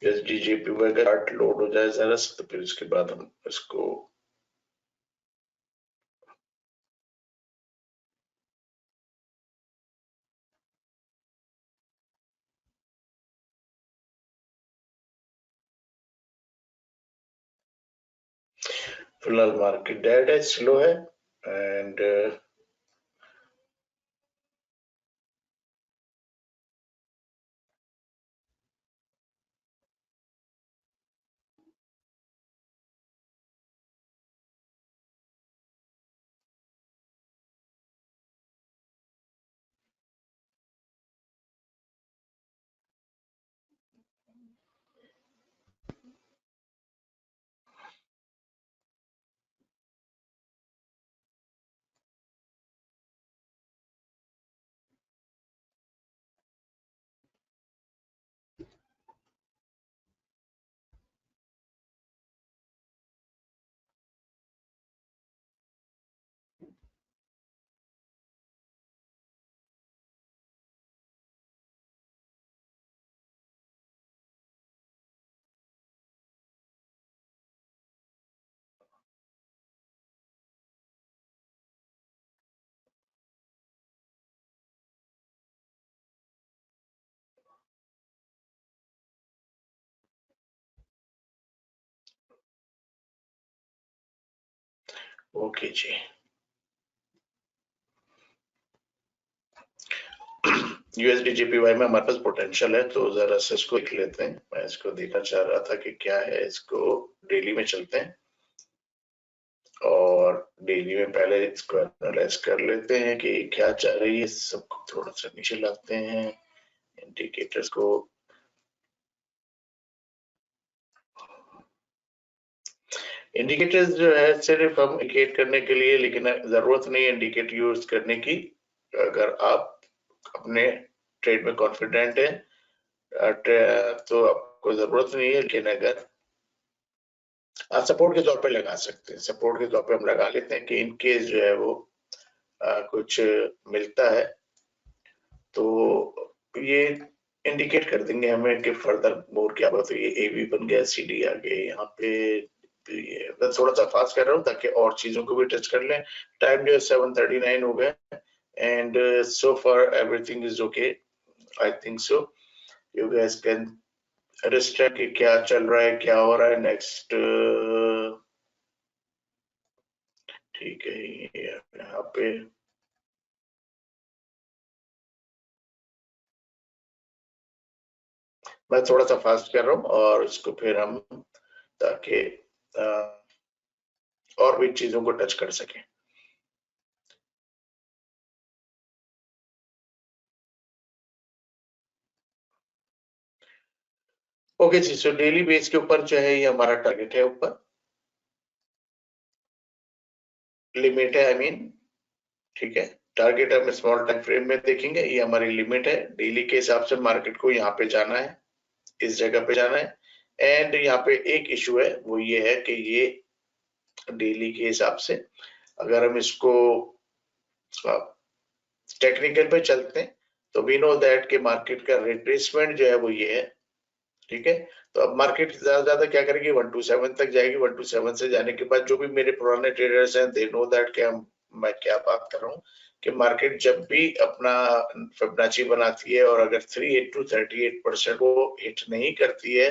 यूएसडी जेपीवाई का चार्ट लोड हो जाए जरा, तो फिर इसके बाद हम इसको फिलहाल मार्केट डेड है, स्लो है, एंड ओके जी। यूएसडी जेपीवाई में हमारे पास पोटेंशियल है, तो जरा से इसको देख लेते हैं। मैं इसको देखना चाह रहा था कि क्या है। इसको डेली में चलते हैं और डेली में पहले इसको एनालाइज कर लेते हैं कि क्या चल रही है। सबको थोड़ा सा नीचे लाते हैं, इंडिकेटर्स को। इंडिकेटर्स जो है सिर्फ हम इंडिकेट करने के लिए, लेकिन जरूरत नहीं है इंडिकेटर यूज करने की। अगर आप अपने ट्रेड में कॉन्फिडेंट है तो आपको जरूरत नहीं है, लेकिन अगर आप सपोर्ट के तौर पे लगा सकते हैं, सपोर्ट के तौर पे हम लगा लेते हैं कि इन केस जो है वो कुछ मिलता है तो ये इंडिकेट कर देंगे हमें कि फर्दर मोर क्या होगा। तो ये एवी बन गया, सीडी आ गए यहाँ पे। तो ये मैं थोड़ा सा फास्ट कर रहा हूँ ताकि और चीजों को भी टच कर लें। टाइम जो है 7:39 हो गया and so far everything is okay, I think so. You guys can understand कि क्या चल रहा है, क्या हो रहा है नेक्स्ट। ठीक है, यहाँ पे मैं थोड़ा सा फास्ट कर रहा हूँ और इसको फिर हम ताकि और भी चीजों को टच कर सकें। ओके जी, सो डेली बेस के ऊपर जो है ये हमारा टारगेट है, ऊपर लिमिट है, आई मीन, ठीक है। टारगेट हम स्मॉल टाइम फ्रेम में देखेंगे, ये हमारी लिमिट है। डेली के हिसाब से मार्केट को यहाँ पे जाना है, इस जगह पे जाना है। एंड यहाँ पे एक इशू है, वो ये है कि ये डेली के हिसाब से अगर हम इसको टेक्निकल पे चलते हैं तो वी नो दैट कि मार्केट का रिट्रेसमेंट जो है वो ये है, ठीक है। तो अब मार्केट ज्यादा क्या करेगी, 127 तक जाएगी। 127 से जाने के बाद जो भी मेरे पुराने ट्रेडर्स हैं, दे नो दैट कि मैं क्या बात कर रहा हूँ कि मार्केट जब भी अपना फिबोनाची बनाती है और अगर 38 to 38% को हिट नहीं करती है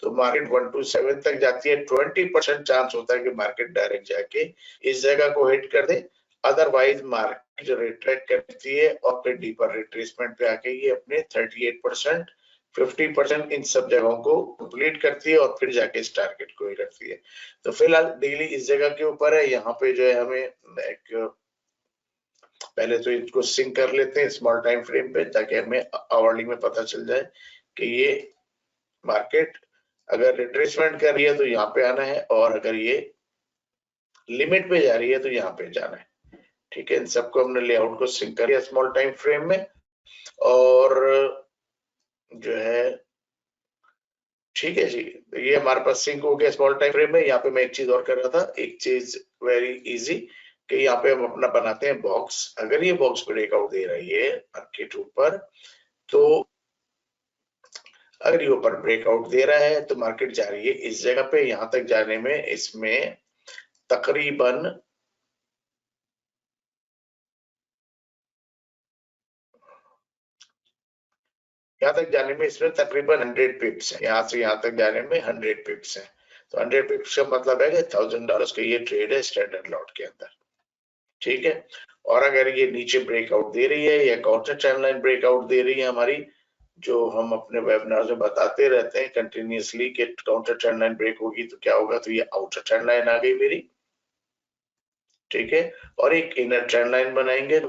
तो मार्केट 127 तक जाती है। 20% चांस होता है कि मार्केट डायरेक्ट जाके इस जगह को हिट कर दे, अदरवाइज मार्केट रिट्रैक्ट करती है और फिर डीपर रिट्रेसमेंट पे आके ये अपने 38%, 50% इन सब जगहों को कंप्लीट करती है और फिर जाके इस टारगेट को ही करती है। तो फिलहाल डेली इस जगह के ऊपर है। यहाँ पे जो है हमें एक पहले तो इसको सिंक कर लेते हैं स्मॉल टाइम फ्रेम पे ताकि हमें आवरली में पता चल जाए कि ये मार्केट अगर रिट्रेसमेंट कर रही है तो यहाँ पे आना है और अगर ये लिमिट पे जा रही है तो यहाँ पे जाना है, ठीक है। इन सबको हमने लेआउट को सिंक कर लिया स्मॉल टाइम फ्रेम में और जो है ठीक है जी, ये हमारे पास सिंक हो गया स्मॉल टाइम फ्रेम में। यहाँ पे मैं एक चीज और कर रहा था, एक चीज वेरी इजी कि यहाँ पे हम अपना बनाते हैं बॉक्स। अगर ये बॉक्स ब्रेकआउट दे रही है मार्केट ऊपर, तो अगर ये ऊपर ब्रेकआउट दे रहा है तो मार्केट जा रही है इस जगह पे। यहाँ तक जाने में इसमें तकरीबन यहाँ तक जाने में इसमें तकरीबन 100 पिप्स है। यहाँ से यहाँ तक जाने में 100 पिप्स है। तो 100 पिप्स का मतलब है कि $1000 का ये ट्रेड है स्टैंडर्ड लॉट के अंदर, ठीक है। और अगर ये नीचे ब्रेकआउट दे रही है या काउंटर ट्रेंड लाइन ब्रेकआउट दे रही है हमारी, जो हम अपने वेबिनार में बताते रहते हैं कंटिन्यूअसली कि काउंटर ट्रेंड लाइन ब्रेक होगी तो क्या होगा, तो ये आउटर ट्रेंड लाइन आ गई मेरी, ठीक है। और एक इनर ट्रेंड लाइन बनाएंगे,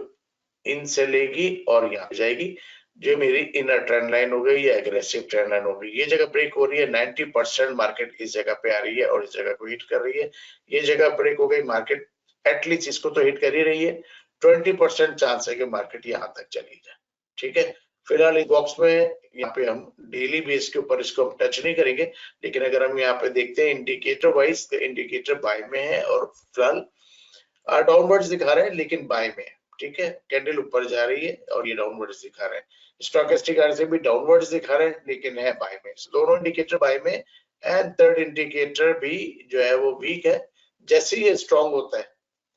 इनसे लेगी और यहाँ जाएगी, जो मेरी इनर ट्रेंड लाइन हो गई या एग्रेसिव ट्रेंड लाइन हो गई। ये जगह ब्रेक हो रही है, 90% मार्केट इस जगह पे आ रही है और इस जगह को हिट कर रही है। ये जगह ब्रेक हो गई, मार्केट एटलीस्ट इसको तो हिट कर ही रही है। 20% चांस है कि मार्केट यहाँ तक चली जाए, ठीक है। फिलहाल इस बॉक्स में यहाँ पे हम डेली बेस के ऊपर इसको टच नहीं करेंगे, लेकिन अगर हम यहाँ पे देखते हैं इंडिकेटर वाइज तो इंडिकेटर बाय में है और फिलहाल डाउनवर्ड्स दिखा रहे हैं लेकिन बाय में है, ठीक है। कैंडल ऊपर जा रही है और ये डाउनवर्ड्स दिखा रहे हैं। स्टोकेस्टिक से भी डाउनवर्ड्स दिखा रहे हैं लेकिन है बाय में। दोनों इंडिकेटर बाय में एंड थर्ड इंडिकेटर भी जो है वो वीक है। जैसे ये स्ट्रॉन्ग होता है,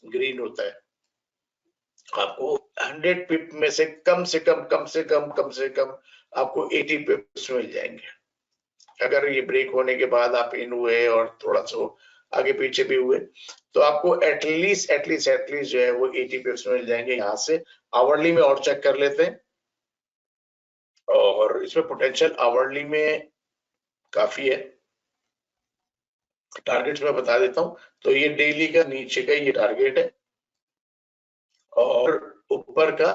ग्रीन होता है, आपको 100 पिप में से कम से कम आपको 80 पिप्स मिल जाएंगे। अगर ये ब्रेक होने के बाद आप इन हुए और थोड़ा सा आगे पीछे भी हुए तो आपको एटलीस्ट जो है वो 80 पिप्स मिल जाएंगे। यहाँ से आवरली में और चेक कर लेते हैं और इसमें पोटेंशियल आवरली में काफी है। टारगेट्स में बता देता हूँ, तो ये डेली का नीचे का ये टारगेट है और ऊपर का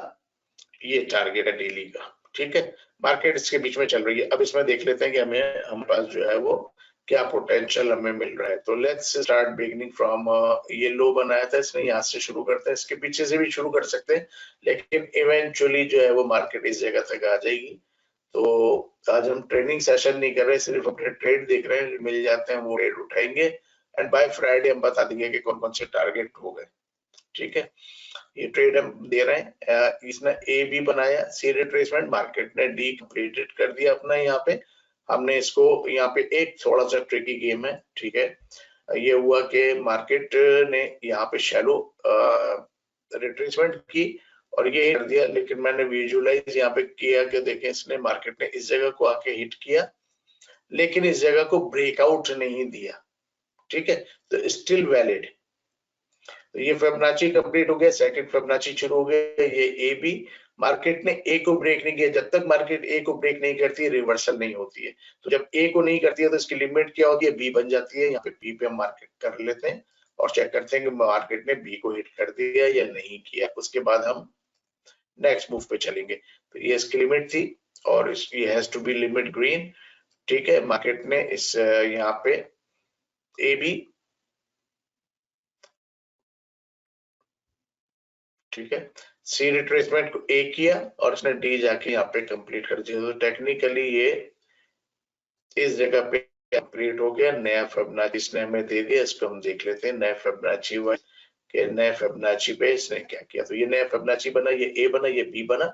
ये टारगेट है डेली का, ठीक है। मार्केट इसके बीच में चल रही है। अब इसमें देख लेते हैं कि हमें हमारे पास जो है वो क्या पोटेंशियल हमें मिल रहा है। तो लेट्स स्टार्ट बिगिनिंग फ्रॉम, ये लो बनाया था इसने, यहाँ से शुरू करते हैं, इसके पीछे से भी शुरू कर सकते हैं, लेकिन इवेंचुअली जो है वो मार्केट इस जगह तक आ जाएगी। तो आज हम ट्रेनिंग सेशन नहीं कर रहे, सिर्फ अपने ट्रेड देख रहे हैं, मिल जाते हैं वो ट्रेड उठाएंगे एंड बाय फ्राइडे हम बता देंगे कि कौन कौन से टारगेट हो गए। ठीक है, ये ट्रेड हम दे रहे हैं। इसने ए बी बनाया, सी रिट्रेसमेंट, मार्केट ने डी कंप्लीटेड कर दिया अपना। यहाँ पे हमने इसको, यहाँ पे एक थोड़ा सा ट्रिकी गेम है। ठीक है, ये हुआ कि मार्केट ने यहाँ पे शैलो रिट्रेसमेंट की और ये कर दिया, लेकिन मैंने विजुअलाइज यहाँ पे किया कि देखें इसने, मार्केट ने इस जगह को आके हिट किया लेकिन इस जगह को ब्रेकआउट नहीं दिया। ठीक है, तो स्टिल वैलिड। तो ये फिबोनाची कंप्लीट हो गया, सेकंड फिबोनाची शुरू हो गया, ये ए बी। मार्केट ने ए को ब्रेक नहीं किया, जब तक मार्केट ए को ब्रेक नहीं करती है रिवर्सल नहीं होती है। तो जब ए को नहीं करती है तो इसकी लिमिट क्या होती है, बी बन जाती है। यहाँ पे बी पे हम मार्केट कर लेते हैं और चेक करते हैं कि मार्केट ने बी को हिट कर दिया या नहीं किया, उसके बाद हम नेक्स्ट मूव पे चलेंगे। तो ये इसकी लिमिट थी और ये has to be limit green. ठीक है, मार्केट ने इस यहाँ पे ए बी, ठीक है, सी रिट्रेसमेंट को ए किया और उसने डी जाके यहाँ पे कंप्लीट कर दिया। तो टेक्निकली ये इस जगह पे कंप्लीट हो गया। नया फिबोनाची इसने हमें दे दिया, इसको हम देख लेते हैं नया फिबोनाची हुआ कि नए फिबोनाची पे इसने क्या किया। तो ये नया फिबोनाची बना, ये ए बना, ये बी बना।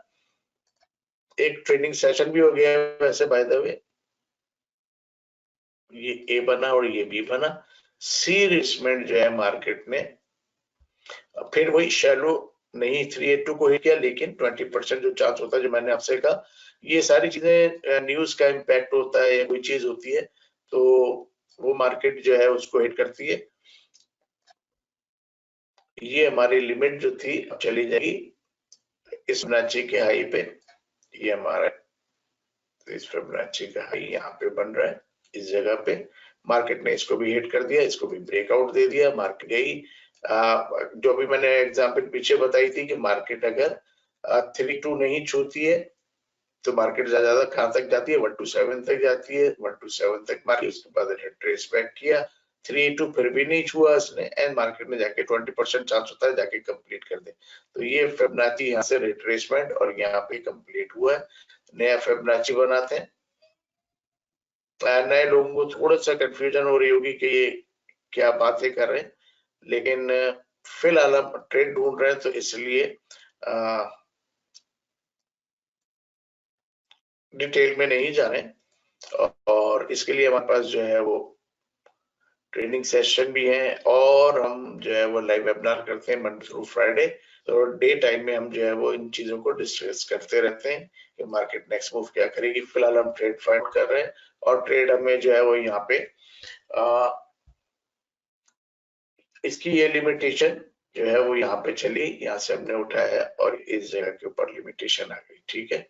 एक ट्रेनिंग सेशन भी हो गया वैसे बाय द वे, ये ए बना और ये बी बना। सी रिट्रेसमेंट जो है मार्केट ने फिर वही शैलो नहीं 382 को हिट किया, लेकिन 20% जो चांस होता है, जो मैंने आपसे कहा, ये सारी चीजें न्यूज का इम्पैक्ट होता है या कोई चीज होती है तो वो मार्केट जो है उसको हिट करती है। ये हमारी लिमिट जो थी अब चली जाएगी इस फिबोनाची के हाई पे। ये हमारा इस फिबोनाची का हाई यहाँ पे बन रहा है इस जगह पे। मार्केट ने इसको भी हिट कर दिया, इसको भी ब्रेकआउट दे दिया, मार्केट गई। जो भी मैंने एग्जांपल पीछे बताई थी कि मार्केट अगर 3-2 नहीं छूती है तो मार्केट ज्यादा कहां तक जाती है, 127 तक जाती है। 127 तक मार्केट, उसके बाद ट्रेस बैक किया, 382 फिर भी नहीं छुआ इसने एंड मार्केट में जाके 20% चांस होता है जाके कंप्लीट कर दे। तो ये फिबोनाची यहाँ से रिट्रेसमेंट और यहाँ पे कंप्लीट हुआ है। नया फिबोनाची बनाते हैं। नए लोगों को थोड़ा सा कंफ्यूजन हो रही होगी कि ये क्या बातें कर रहे हैं, लेकिन फिलहाल हम ट्रेड ढूंढ रहे हैं तो इसलिए डिटेल में नहीं जा रहे। और इसके लिए हमारे पास जो है वो ट्रेनिंग सेशन भी है और हम जो है वो लाइव वेबिनार करते हैं मंडे थ्रू फ्राइडे। तो डे टाइम में हम जो है वो इन चीजों को डिस्कस करते रहते हैं कि मार्केट नेक्स्ट मूव क्या करेगी। फिलहाल हम ट्रेड फाइंड कर रहे हैं और ट्रेड हमें जो है वो यहाँ पे इसकी ये लिमिटेशन जो है वो यहाँ पे चली, यहाँ से हमने उठाया है और इस जगह के ऊपर लिमिटेशन आ गई। ठीक है,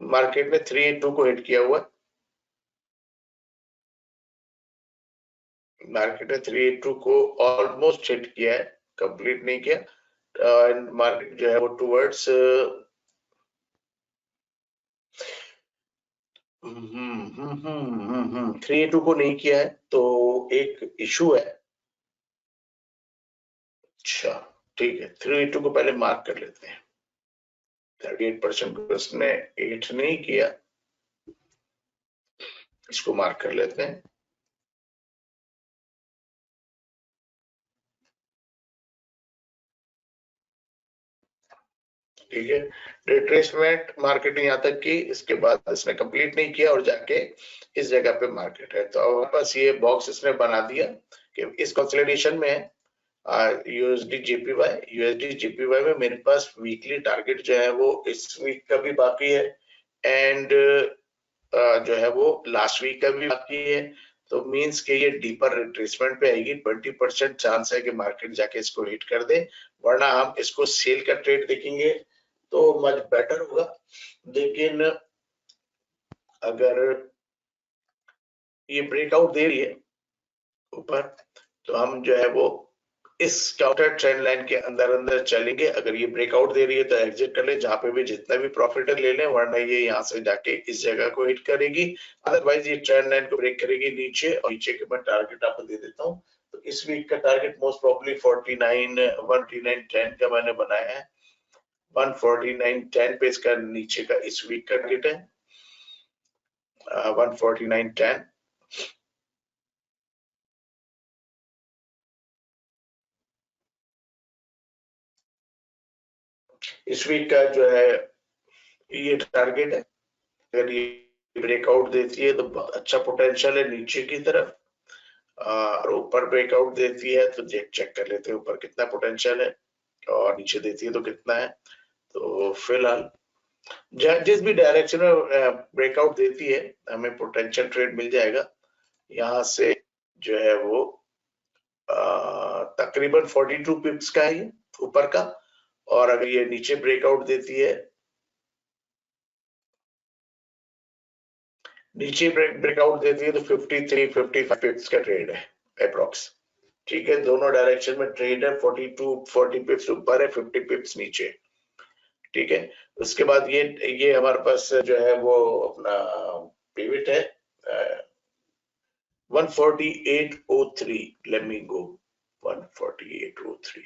मार्केट ने 382 को हिट किया हुआ, मार्केट ने 382 को ऑलमोस्ट हिट किया है, कंप्लीट नहीं किया। एंड मार्केट जो है वो टुवर्ड्स 382 को नहीं किया है तो एक इशू है। अच्छा ठीक है, 382 को पहले मार्क कर लेते हैं। 38% को उसने हिट नहीं किया, इसको मार्क कर लेते हैं। ठीक है, रिट्रेसमेंट मार्केट यहाँ तक की, इसके बाद इसने कंप्लीट नहीं किया और जाके इस जगह पे मार्केट है। तो अब बस ये बॉक्स इसने बना दिया कि इस कंसोलिडेशन में यूएसडी जेपीवाई में मेरे पास वीकली टारगेट जो है वो इस वीक का भी बाकी है एंड जो है वो लास्ट वीक का भी बाकी है। तो मींस के ये डीपर रिट्रेसमेंट पे आएगी। 20% चांस है कि मार्केट जाके इसको हिट कर दे, वरना हम इसको सेल का ट्रेड देखेंगे तो मच बेटर होगा। लेकिन अगर ये ब्रेकआउट दे रही है ऊपर तो हम जो है वो इस काउंटर ट्रेंड लाइन के अंदर चलेंगे। अगर ये ब्रेकआउट दे रही है तो एग्जिट कर ले, जहां पे भी जितना भी प्रॉफिट है ले लें, वरना ये यहाँ से जाके इस जगह को हिट करेगी। अदरवाइज ये ट्रेंड लाइन को ब्रेक करेगी नीचे, और नीचे के मैं टारगेट आपको दे देता हूँ। तो इस वीक का टारगेट मोस्ट प्रॉब्ली 149.10 का मैंने बनाया है। 149.10 पे इसका नीचे का इस वीक का टारगेट है 149.10। इस वीक का जो है ये टारगेट है। अगर ये ब्रेकआउट देती है तो बहुत अच्छा पोटेंशियल है नीचे की तरफ, और ऊपर ब्रेकआउट देती है तो चेक कर लेते हैं ऊपर कितना पोटेंशियल है, और नीचे देती है तो कितना है। तो फिलहाल जिस भी डायरेक्शन में ब्रेकआउट देती है हमें पोटेंशियल ट्रेड मिल जाएगा। यहाँ से जो है वो तकरीबन 42 पिप्स का है ऊपर का, और अगर ये नीचे ब्रेकआउट देती है, नीचे ब्रेकआउट देती है तो 53-55 पिप्स का ट्रेड है अप्रोक्स। ठीक है, दोनों डायरेक्शन में ट्रेड है। 40 पिप्स ऊपर है, 50 पिप्स नीचे। ठीक है, उसके बाद ये हमारे पास जो है वो अपना पिवट है 148.03। लेट मी गो 148.03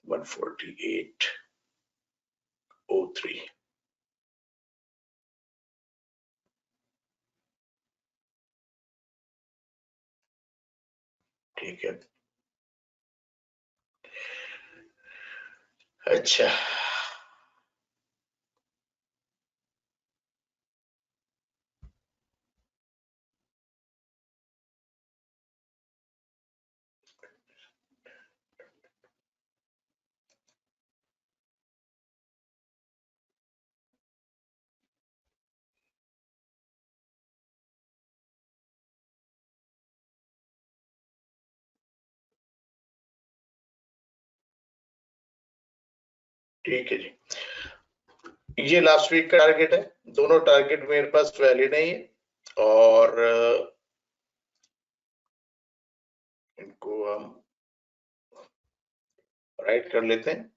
148.03। ठीक है, अच्छा ठीक है जी, ये लास्ट वीक का टारगेट है। दोनों टारगेट मेरे पास वैलिड नहीं है, और इनको हम राइट कर लेते हैं।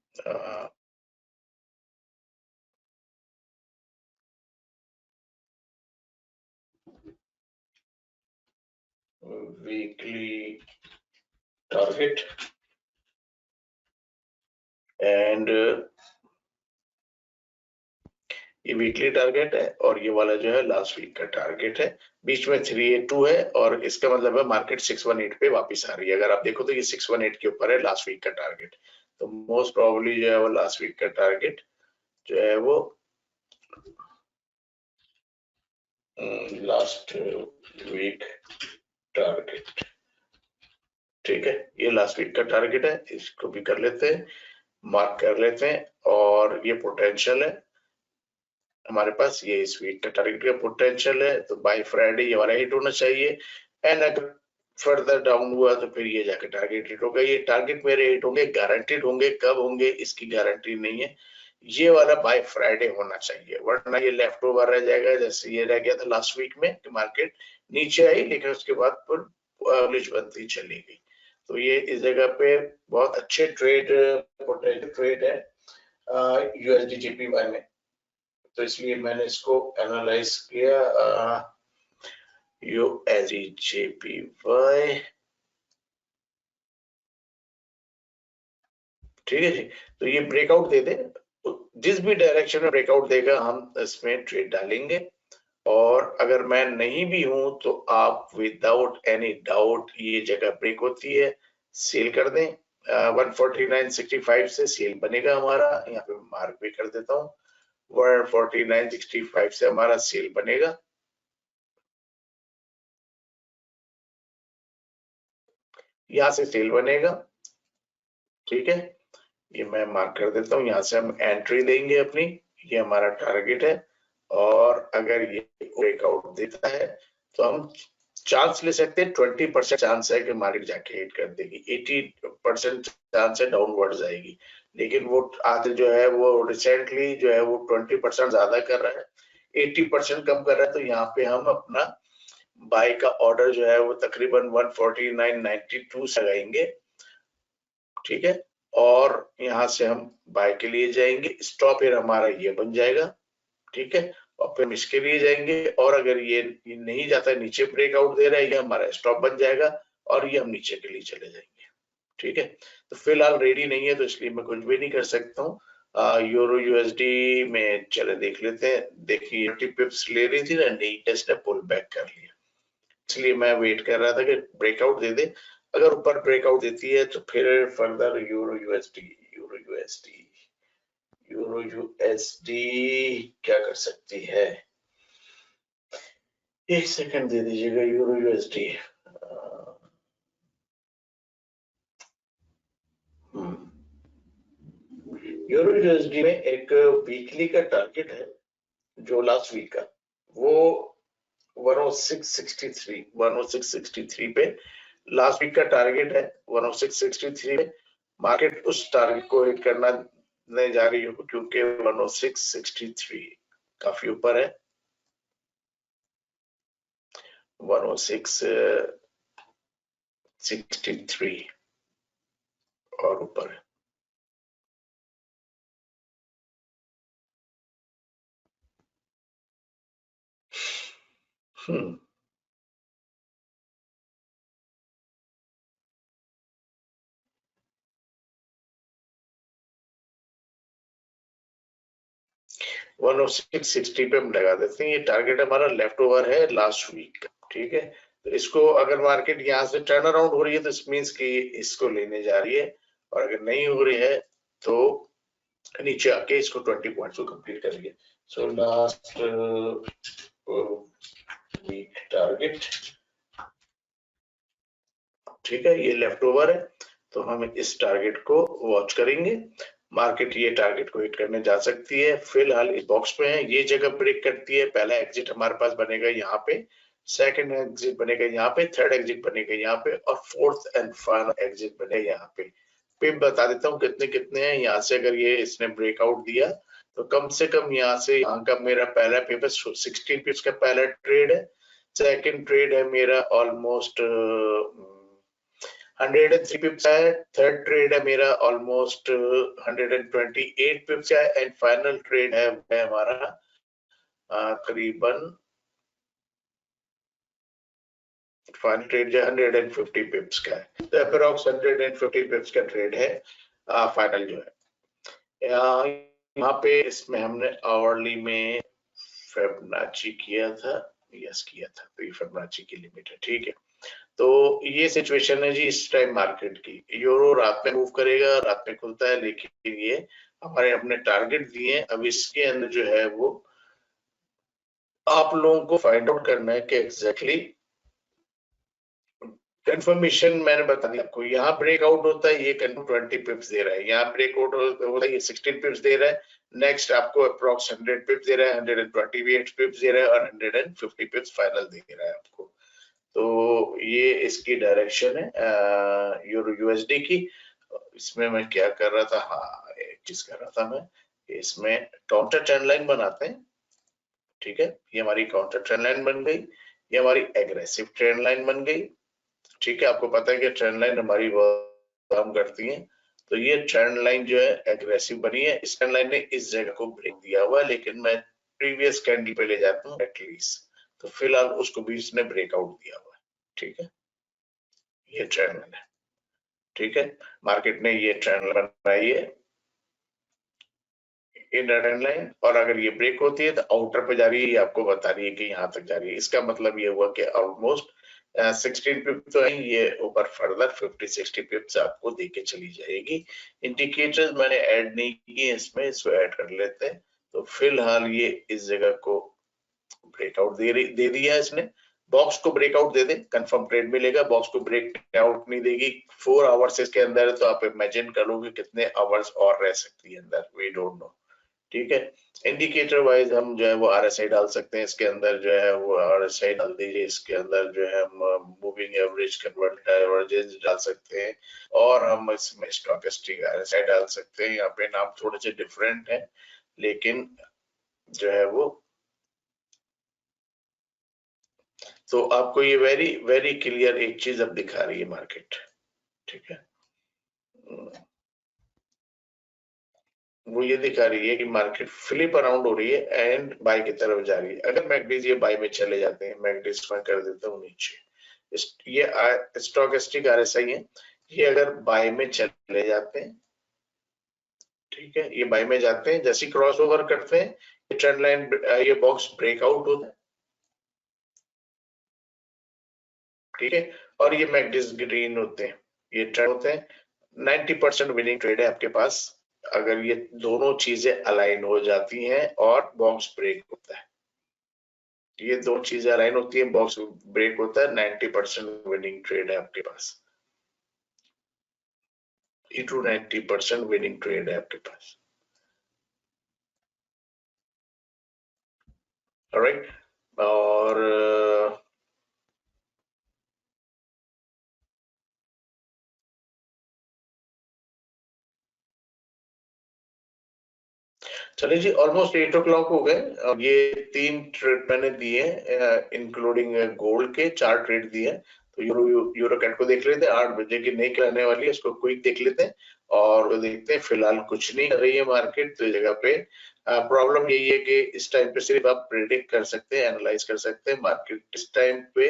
वीकली टारगेट एंड ये वीकली टारगेट है, और ये वाला जो है लास्ट वीक का टारगेट है। बीच में 382 है, और इसका मतलब है मार्केट 618 पे वापस आ रही है। अगर आप देखो तो ये 618 के ऊपर है लास्ट वीक का टारगेट। तो मोस्ट प्रोबेबली जो है वो लास्ट वीक का टारगेट जो है वो लास्ट वीक टारगेट, ठीक है, ये लास्ट वीक का टारगेट है। इसको भी कर लेते हैं, मार्क कर लेते हैं, और ये पोटेंशियल है हमारे पास। ये इस वीक का टारगेट का पोटेंशियल है, तो बाय फ्राइडे ये वाला हिट होना चाहिए। एंड अगर फर्दर डाउन हुआ तो फिर ये जाकर टारगेट हिट होगा। ये टारगेट मेरे हिट होंगे, गारंटीड होंगे, कब होंगे इसकी गारंटी नहीं है। ये वाला बाय फ्राइडे होना चाहिए, वरना ये लेफ्ट ओवर रह जाएगा, जैसे ये रह गया था लास्ट वीक में कि मार्केट नीचे आई लेकिन उसके बाद फिर बुलिश बनती चली गई। तो ये इस जगह पे बहुत अच्छे ट्रेड पोटेंशियल ट्रेड है यूएसडी जेपीवाई में। तो इसलिए मैंने इसको एनालाइज किया यूएसडी जेपीवाई। ठीक है जी, तो ये ब्रेकआउट दे दे, जिस भी डायरेक्शन में ब्रेकआउट देगा हम इसमें ट्रेड डालेंगे। और अगर मैं नहीं भी हूं तो आप विदाउट एनी डाउट ये जगह ब्रेक होती है सेल कर दें। 149.65 से सेल बनेगा हमारा, यहाँ पे मार्क भी कर देता हूँ। 149.65 से हमारा सेल बनेगा। यहाँ से सेल बनेगा, ठीक है, ये मैं मार्क कर देता हूँ। यहाँ से हम एंट्री देंगे अपनी, ये हमारा टारगेट है। और अगर ये ब्रेकआउट देता है तो हम चांस ले सकते हैं। 20% चांस है कि मार्केट जाके हिट कर देगी, 80% चांस है डाउनवर्ड जाएगी। लेकिन वो आज जो है वो रिसेंटली जो है वो 20% ज्यादा कर रहा है, 80% कम कर रहा है। तो यहाँ पे हम अपना बाय का ऑर्डर जो है वो तकरीबन 149.92 से लगाएंगे, ठीक है, और यहाँ से हम बाय के लिए जाएंगे, स्टॉप फिर हमारा ये बन जाएगा, ठीक है, और फिर हम इसके लिए जाएंगे, और अगर ये नहीं जाता, नीचे ब्रेकआउट दे रहा है, ये हमारा स्टॉप बन जाएगा और ये हम नीचे के लिए चले जाएंगे, ठीक है। तो फिलहाल रेडी नहीं है तो इसलिए मैं कुछ भी नहीं कर सकता हूँ। यूरो यूएसडी में चले देख लेते हैं। देखिए 30 पिप्स ले रही थी ना, नीटेस्ट ने पुल बैक कर लिया, इसलिए मैं वेट कर रहा था कि ब्रेकआउट दे दे। अगर ऊपर ब्रेकआउट देती है तो फिर फर्दर यूरो यूएसडी क्या कर सकती है। एक सेकंड दे दीजिएगा। यूरो यूएसडी यूरो यूएसडी में एक वीकली का टारगेट है जो लास्ट वीक का, वो 106.63 पे लास्ट वीक का टारगेट है। 106.63 पे मार्केट उस टारगेट को हिट करना नहीं जा रही हो, क्योंकि 106.63 काफी ऊपर है, 106.63 और ऊपर है। हम्म 106.60 पे हम लगा देते हैं। ये टारगेट हमारा लेफ्ट ओवर है लास्ट वीक का, ठीक है। तो इसको अगर मार्केट यहाँ से टर्न अराउंड हो रही है तो इस मीन्स कि इसको लेने जा रही है, और अगर नहीं हो रही है तो नीचे आके इसको 20 पॉइंट्स को कंप्लीट करेंगे। सो लास्ट वीक टारगेट, ठीक है, ये लेफ्ट ओवर है, तो हम इस टारगेट को वॉच करेंगे। मार्केट ये टारगेट को हिट करने जा सकती है। फिलहाल इस बॉक्स पे है, ये जगह ब्रेक करती है, पहला एग्जिट हमारे पास बनेगा यहाँ पे, सेकंड एग्जिट बनेगा यहाँ पे, थर्ड एग्जिट बनेगा यहाँ पे, और फोर्थ एंड फाइनल एग्जिट बनेगा यहाँ पे। पिप बता देता हूँ कितने कितने हैं। यहाँ से अगर ये इसने ब्रेकआउट दिया तो कम से कम यहाँ से यहाँ का मेरा पहला पिप 16 पिप्स का पहला ट्रेड है। सेकंड ट्रेड है मेरा ऑलमोस्ट 103 पिप्स है। थर्ड ट्रेड है मेरा ऑलमोस्ट 128 पिप्स का, एंड फाइनल ट्रेड है हमारा करीबन फाइनल ट्रेड जो 150 पिप्स का है। तो अप्रोक्स 150 पिप्स का ट्रेड है फाइनल जो है। यहाँ पे इसमें हमने आवरली में फिबोनाची किया था, यस किया था, तो ये फिबोनाची की लिमिट है, ठीक है। तो ये सिचुएशन है जी इस टाइम मार्केट की। यूरो रात में मूव करेगा, रात में खुलता है, लेकिन ये हमारे अपने टारगेट दिए हैं। अब इसके अंदर जो है वो आप लोगों को फाइंड आउट करना है कि एग्जैक्टली कंफर्मेशन मैंने बता दिया आपको। यहाँ ब्रेकआउट होता है, ये 20 पिप्स दे रहा है, यहाँ ब्रेकआउट होता है, ये 16 पिप्स दे रहा है, नेक्स्ट आपको अप्रोक्स 100 पिप्स दे रहा है, 128 पिप्स दे रहा है, और 150 पिप्स फाइनल दे रहा है आपको। तो ये इसकी डायरेक्शन है यूरो यूएसडी की। इसमें मैं क्या कर रहा था, हाँ एक चीज कर रहा था मैं, इसमें काउंटर ट्रेंड लाइन बनाते हैं, ठीक है। ये हमारी काउंटर ट्रेंड लाइन बन गई, ये हमारी एग्रेसिव ट्रेंड लाइन बन गई, ठीक है। आपको पता है कि ट्रेंड लाइन हमारी बहुत काम करती है। तो ये ट्रेंड लाइन जो है एग्रेसिव बनी है, इस ट्रेंड लाइन ने इस जगह को ब्रेक दिया हुआ है, लेकिन मैं प्रीवियस कैंडल पे ले जाता हूँ एटलीस्ट, तो फिलहाल उसको भी इसने ब्रेकआउट दिया हुआ है, ठीक है। ये ट्रेंड लाइन है, ठीक है। मार्केट ने ये ट्रेंड लाइन बनाई है, इनर ट्रेंड लाइन, और अगर ये ब्रेक होती है तो आउटर पे जा रही है, ये आपको बता रही है कि यहाँ तक जा रही है। इसका मतलब ये हुआ कि ऑलमोस्ट 16 पिप तो है, ये ऊपर फर्दर 50-60 पिप्स आपको देके चली जाएगी। इंडिकेटर्स मैंने ऐड नहीं किए इसमें, इसको ऐड कर लेते हैं। तो फिलहाल ये इस जगह को ब्रेकआउट दे दिया इसने। बॉक्स को ब्रेकआउट दे दे, कंफर्म ट्रेड मिलेगा। बॉक्स को ब्रेकआउट नहीं देगी 4 आवर्स इसके अंदर, तो आप इमेजिन करोगे कितने आवर्स और रह सकती है अंदर, वी डोंट नो, ठीक है। इंडिकेटर वाइज हम जो है वो आरएसआई डाल सकते हैं इसके अंदर, जो है वो आरएसआई डाल दीजिए इसके अंदर, जो है हम मूविंग एवरेज कन्वर्ट डाइवर्जेंस डाल सकते हैं, और हम इसमें स्टॉकेस्टिक आरएसआई डाल सकते हैं। यहाँ पे नाम थोड़े से डिफरेंट है, लेकिन जो है वो, तो आपको ये वेरी वेरी क्लियर एक चीज अब दिखा रही है मार्केट, ठीक है। वो ये दिखा रही है कि मार्केट फ्लिप अराउंड हो रही है एंड बाय की तरफ जा रही है। अगर मैकडीज ये बाय में चले जाते हैं, मैकडीज में कर देता हूँ नीचे, ये स्टॉकेस्टिक आरएसआई है, ये अगर बाय में चले जाते हैं, ठीक है, ये बाय में जाते हैं, जैसे क्रॉस ओवर करते हैं, ये ट्रेंड लाइन, ये बॉक्स ब्रेकआउट होता है, ठीक है, और ये मैकडीज ग्रीन होते हैं, ये ट्रेंड होते हैं। 90% विनिंग ट्रेड है आपके पास अगर ये दोनों चीजें अलाइन हो जाती हैं और बॉक्स ब्रेक होता है। ये दो चीजें अलाइन होती है, बॉक्स ब्रेक होता है, 90% विनिंग ट्रेड है आपके पास, 90% विनिंग ट्रेड है आपके पास। ऑलराइट, और चलिए जी, ऑलमोस्ट 8 o'clock हो गए। अब ये 3 ट्रेड मैंने दिए, इंक्लूडिंग गोल्ड के 4 ट्रेड दिए। तो यूरो कैट को देख लेते हैं, 8 बजे की नहीं करने वाली है, इसको क्विक देख लेते हैं और देखते हैं। फिलहाल कुछ नहीं कर रही है मार्केट, तो इस जगह पे प्रॉब्लम यही है कि इस टाइम पे सिर्फ आप प्रेडिक्ट कर सकते हैं, एनालाइज कर सकते हैं। मार्केट इस टाइम पे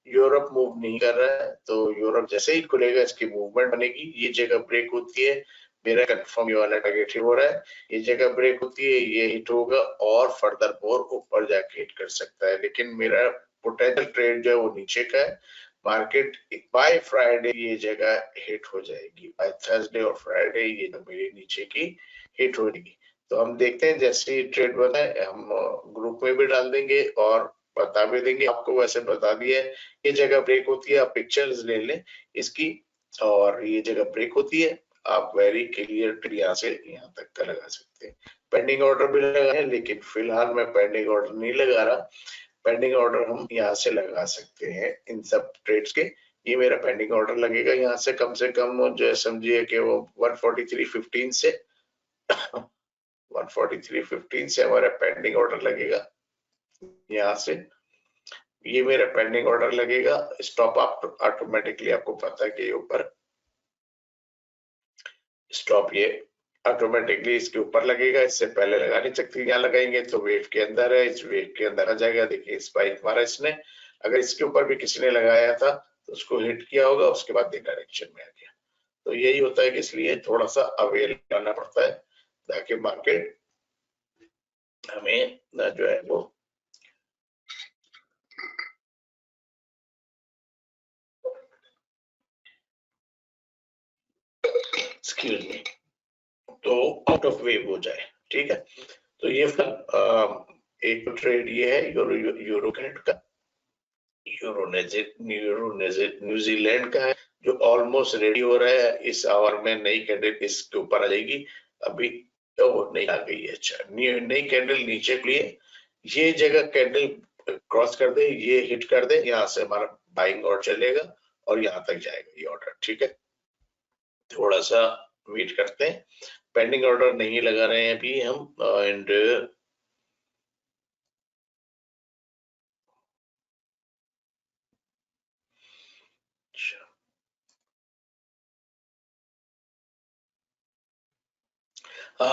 यूरोप मूव नहीं कर रहा है, तो यूरोप जैसे ही खुलेगा इसकी मूवमेंट बनेगी, ये जगह ब्रेक होती है, मेरा कंफर्म ये वाला टारगेट हो रहा है, ये जगह ब्रेक होती है, ये हिट होगा और फर्दर मोर ऊपर जाके हिट कर सकता है। लेकिन मेरा पोटेंशियल ट्रेड जो है वो नीचे का है। मार्केट बाय फ्राइडे ये जगह हिट हो जाएगी, बाय थर्सडे और फ्राइडे ये मेरी नीचे की हिट हो जाएगी। तो हम देखते हैं, जैसे ट्रेड बना है हम ग्रुप में भी डाल देंगे और बता भी देंगे आपको। वैसे बता दिया है, ये जगह ब्रेक होती है, आप पिक्चर्स ले लें इसकी, और ये जगह ब्रेक होती है, आप वेरी क्लियर यहाँ से यहाँ तक का लगा सकते हैं। पेंडिंग ऑर्डर भी लगाए हैं, लेकिन फिलहाल मैं पेंडिंग ऑर्डर नहीं लगा रहा। पेंडिंग ऑर्डर हम यहाँ से लगा सकते हैं इन सब ट्रेड्स के। ये मेरा पेंडिंग ऑर्डर लगेगा यहाँ से कम जो समझिए कि वो 143.15 से 143.15 से हमारा पेंडिंग ऑर्डर लगेगा यहाँ से। ये मेरा पेंडिंग ऑर्डर लगेगा। स्टॉप आप ऑटोमेटिकली आपको पता है कि ऊपर स्टॉप ये ऑटोमेटिकली इसके ऊपर लगेगा, इससे पहले लगा नहीं सकती। यहाँ लगाएंगे तो वेव के अंदर है, इस वेव के अंदर आ जाएगा। देखिए स्पाइक मारा इसने, अगर इसके ऊपर भी किसी ने लगाया था तो उसको हिट किया होगा, उसके बाद डायरेक्शन में आ गया। तो यही होता है कि इसलिए थोड़ा सा अवेयर रहना पड़ता है ताकि मार्केट हमें जो है वो तो आउट ऑफ वेव हो जाए, ठीक है। तो ये एक ट्रेड ये है यूरो कैट का, न्यूजीलैंड का है, जो ऑलमोस्ट रेडी हो रहा है। इस आवर में नई कैंडल इसके ऊपर आ जाएगी, अभी तो नहीं आ गई है। अच्छा, नई कैंडल नीचे के लिए ये जगह कैंडल क्रॉस कर दे, ये हिट कर दे, यहाँ से हमारा बाइंग ऑर्डर चलेगा और यहाँ तक जाएगा ये ऑर्डर, ठीक है। थोड़ा सा वेट करते हैं, पेंडिंग ऑर्डर नहीं लगा रहे हैं अभी हम, and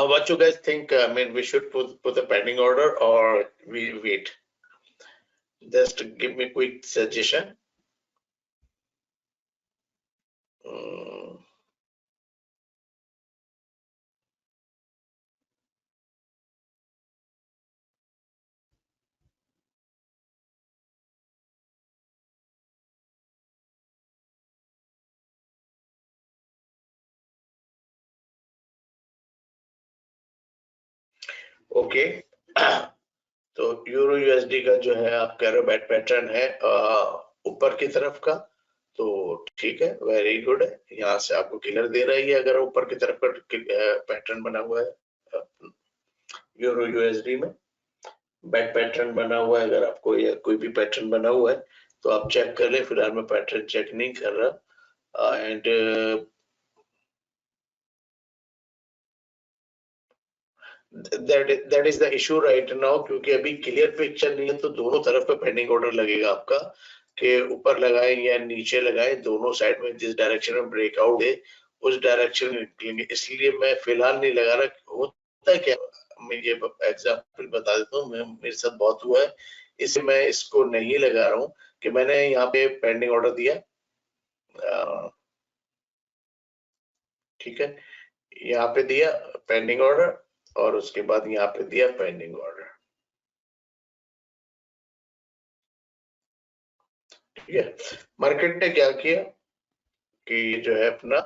what you guys think? I mean, we should put the pending order or we wait? Just give me quick suggestion. Okay तो यूरो यूएसडी का जो है आप कह रहे हो बैट पैटर्न है ऊपर की तरफ का, तो ठीक है, वेरी गुड है। यहाँ से आपको क्लियर दे रहा है अगर ऊपर की तरफ का पैटर्न बना हुआ है यूरो यूएसडी में, बैट पैटर्न बना हुआ है। अगर आपको या कोई भी पैटर्न बना हुआ है तो आप चेक कर ले। फिलहाल मैं पैटर्न चेक नहीं कर रहा, and that is the issue right now, क्योंकि अभी क्लियर पिक्चर नहीं है, तो दोनों तरफ पे पेंडिंग ऑर्डर लगेगा आपका कि ऊपर लगाए या नीचे लगाए, दोनों साइड में जिस डायरेक्शन में ब्रेकआउट है उस डायरेक्शन में निकलेंगे, इसलिए मैं फिलहाल नहीं लगा रहा। होता है क्या, मैं ये एग्जाम्पल बता देता हूँ, मेरे साथ बहुत हुआ है, इसलिए मैं इसको नहीं लगा रहा हूँ कि मैंने यहाँ पे पेंडिंग ऑर्डर दिया, ठीक है, यहाँ पे दिया पेंडिंग ऑर्डर और उसके बाद यहाँ पे दिया पेंडिंग ऑर्डर, ठीक है। मार्केट ने क्या किया कि जो है अपना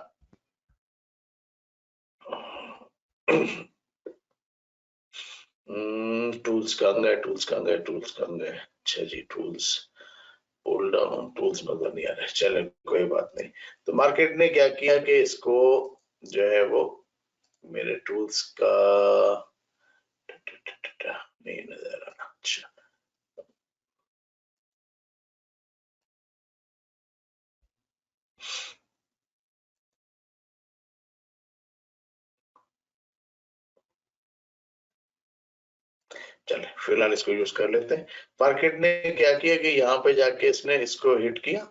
टूल्स कहाँ गए, टूल्स कहाँ गए, टूल्स कहाँ गए, अच्छा जी टूल्स, पुल डाउन, टूल्स नजर नहीं आ रहे, चले कोई बात नहीं। तो मार्केट ने क्या किया कि इसको जो है वो मेरे टूल्स का नहीं नजर आ रहा, अच्छा चले फिलहाल इसको यूज कर लेते हैं। मार्केट ने क्या किया कि यहाँ पे जाके इसने इसको हिट किया,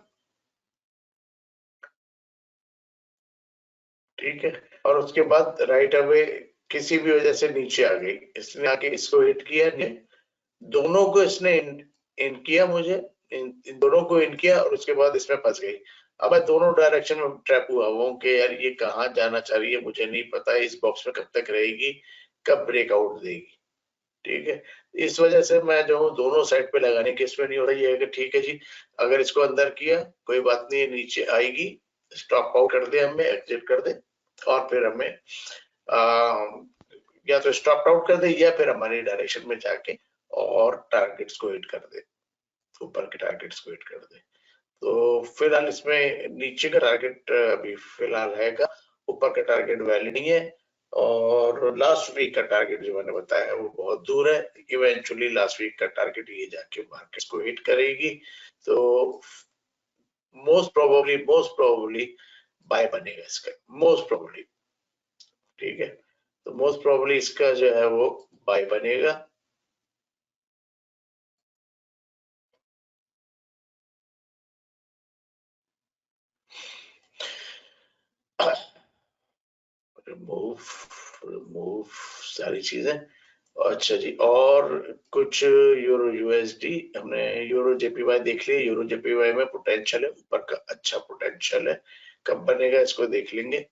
ठीक है, और उसके बाद राइट अवे किसी भी वजह से नीचे आ गई, इसने आके इसको हिट किया ने, दोनों को इसने इन किया मुझे, इन दोनों को इन किया और उसके बाद इसमें फंस गई। अब मैं दोनों डायरेक्शन में ट्रैप हुआ हूँ कि यार ये कहाँ जाना चाह रही है मुझे नहीं पता, इस बॉक्स में कब तक रहेगी, कब ब्रेकआउट देगी, ठीक है। इस वजह से मैं जो हूँ दोनों साइड पे लगाने की इसमें नहीं हो रही है कि ठीक है जी, अगर इसको अंदर किया कोई बात नहीं, नीचे आएगी, स्टॉप आउट कर दे, हमें एग्जिट कर दे और फिर हमें या तो स्टॉप आउट कर दे या फिर हमारी डायरेक्शन में जाके और टारगेट्स को हिट कर दे, ऊपर के टारगेट्स को हिट कर दे। तो फिलहाल इसमें नीचे का टारगेट अभी फिलहाल रहेगा, ऊपर का टारगेट वैलिड नहीं है, और लास्ट वीक का टारगेट जो मैंने बताया वो बहुत दूर है, इवेंचुअली लास्ट वीक का टारगेट ये जाके मार्केट को हिट करेगी, तो मोस्ट प्रोबेबली बाय बनेगा इसका, मोस्ट प्रोबेबली, ठीक है। तो मोस्ट प्रोबेबली इसका जो है वो बाय बनेगा। रिमूव, रिमूव सारी चीजें, अच्छा जी, और कुछ यूरो यूएसडी, हमने यूरो जेपीवाई देख लिया, यूरो जेपीवाई में पोटेंशियल है, ऊपर का अच्छा पोटेंशियल है, कब बनेगा इसको देख लेंगे।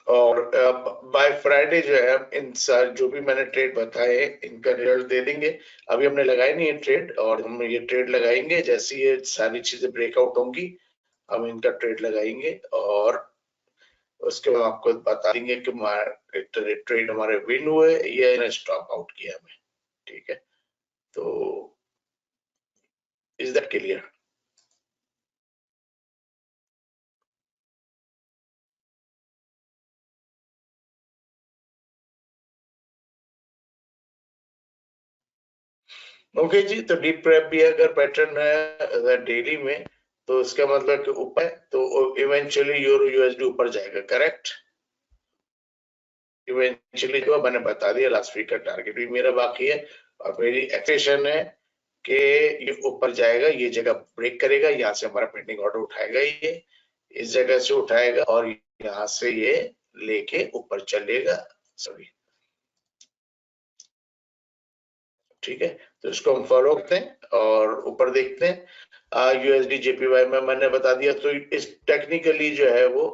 और बाय फ्राइडे जो है हम इन जो भी मैंने ट्रेड बताए इनका रिजल्ट दे देंगे। अभी हमने लगाई नहीं है ट्रेड, और हम ये ट्रेड लगाएंगे जैसे ये सारी चीजें ब्रेकआउट होंगी, हम इनका ट्रेड लगाएंगे और उसके बाद आपको बता देंगे कि ट्रेड हमारे विन हुए या स्टॉप आउट किया हमें, ठीक है। तो इज दैट क्लियर? ओके जी, तो डीप प्रेप भी अगर पैटर्न है डेली में, तो इसका मतलब कि ऊपर, तो इवेंचुअली यूरो यूएसडी ऊपर जाएगा, करेक्ट। इवेंचुअली जो मैंने बता दिया लास्ट वीक का टारगेट भी मेरा बाकी है, और मेरी एक्सपेक्टेशन है कि ये ऊपर जाएगा, ये जगह ब्रेक करेगा, यहाँ से हमारा पेंडिंग ऑर्डर उठाएगा, ये इस जगह से उठाएगा और यहाँ से ये लेके ऊपर चलेगा, सॉरी, ठीक है। तो इसको हम फॉलो करते हैं और ऊपर देखते हैं। यूएसडी जेपीवाई में मैंने बता दिया, तो इस टेक्निकली जो है वो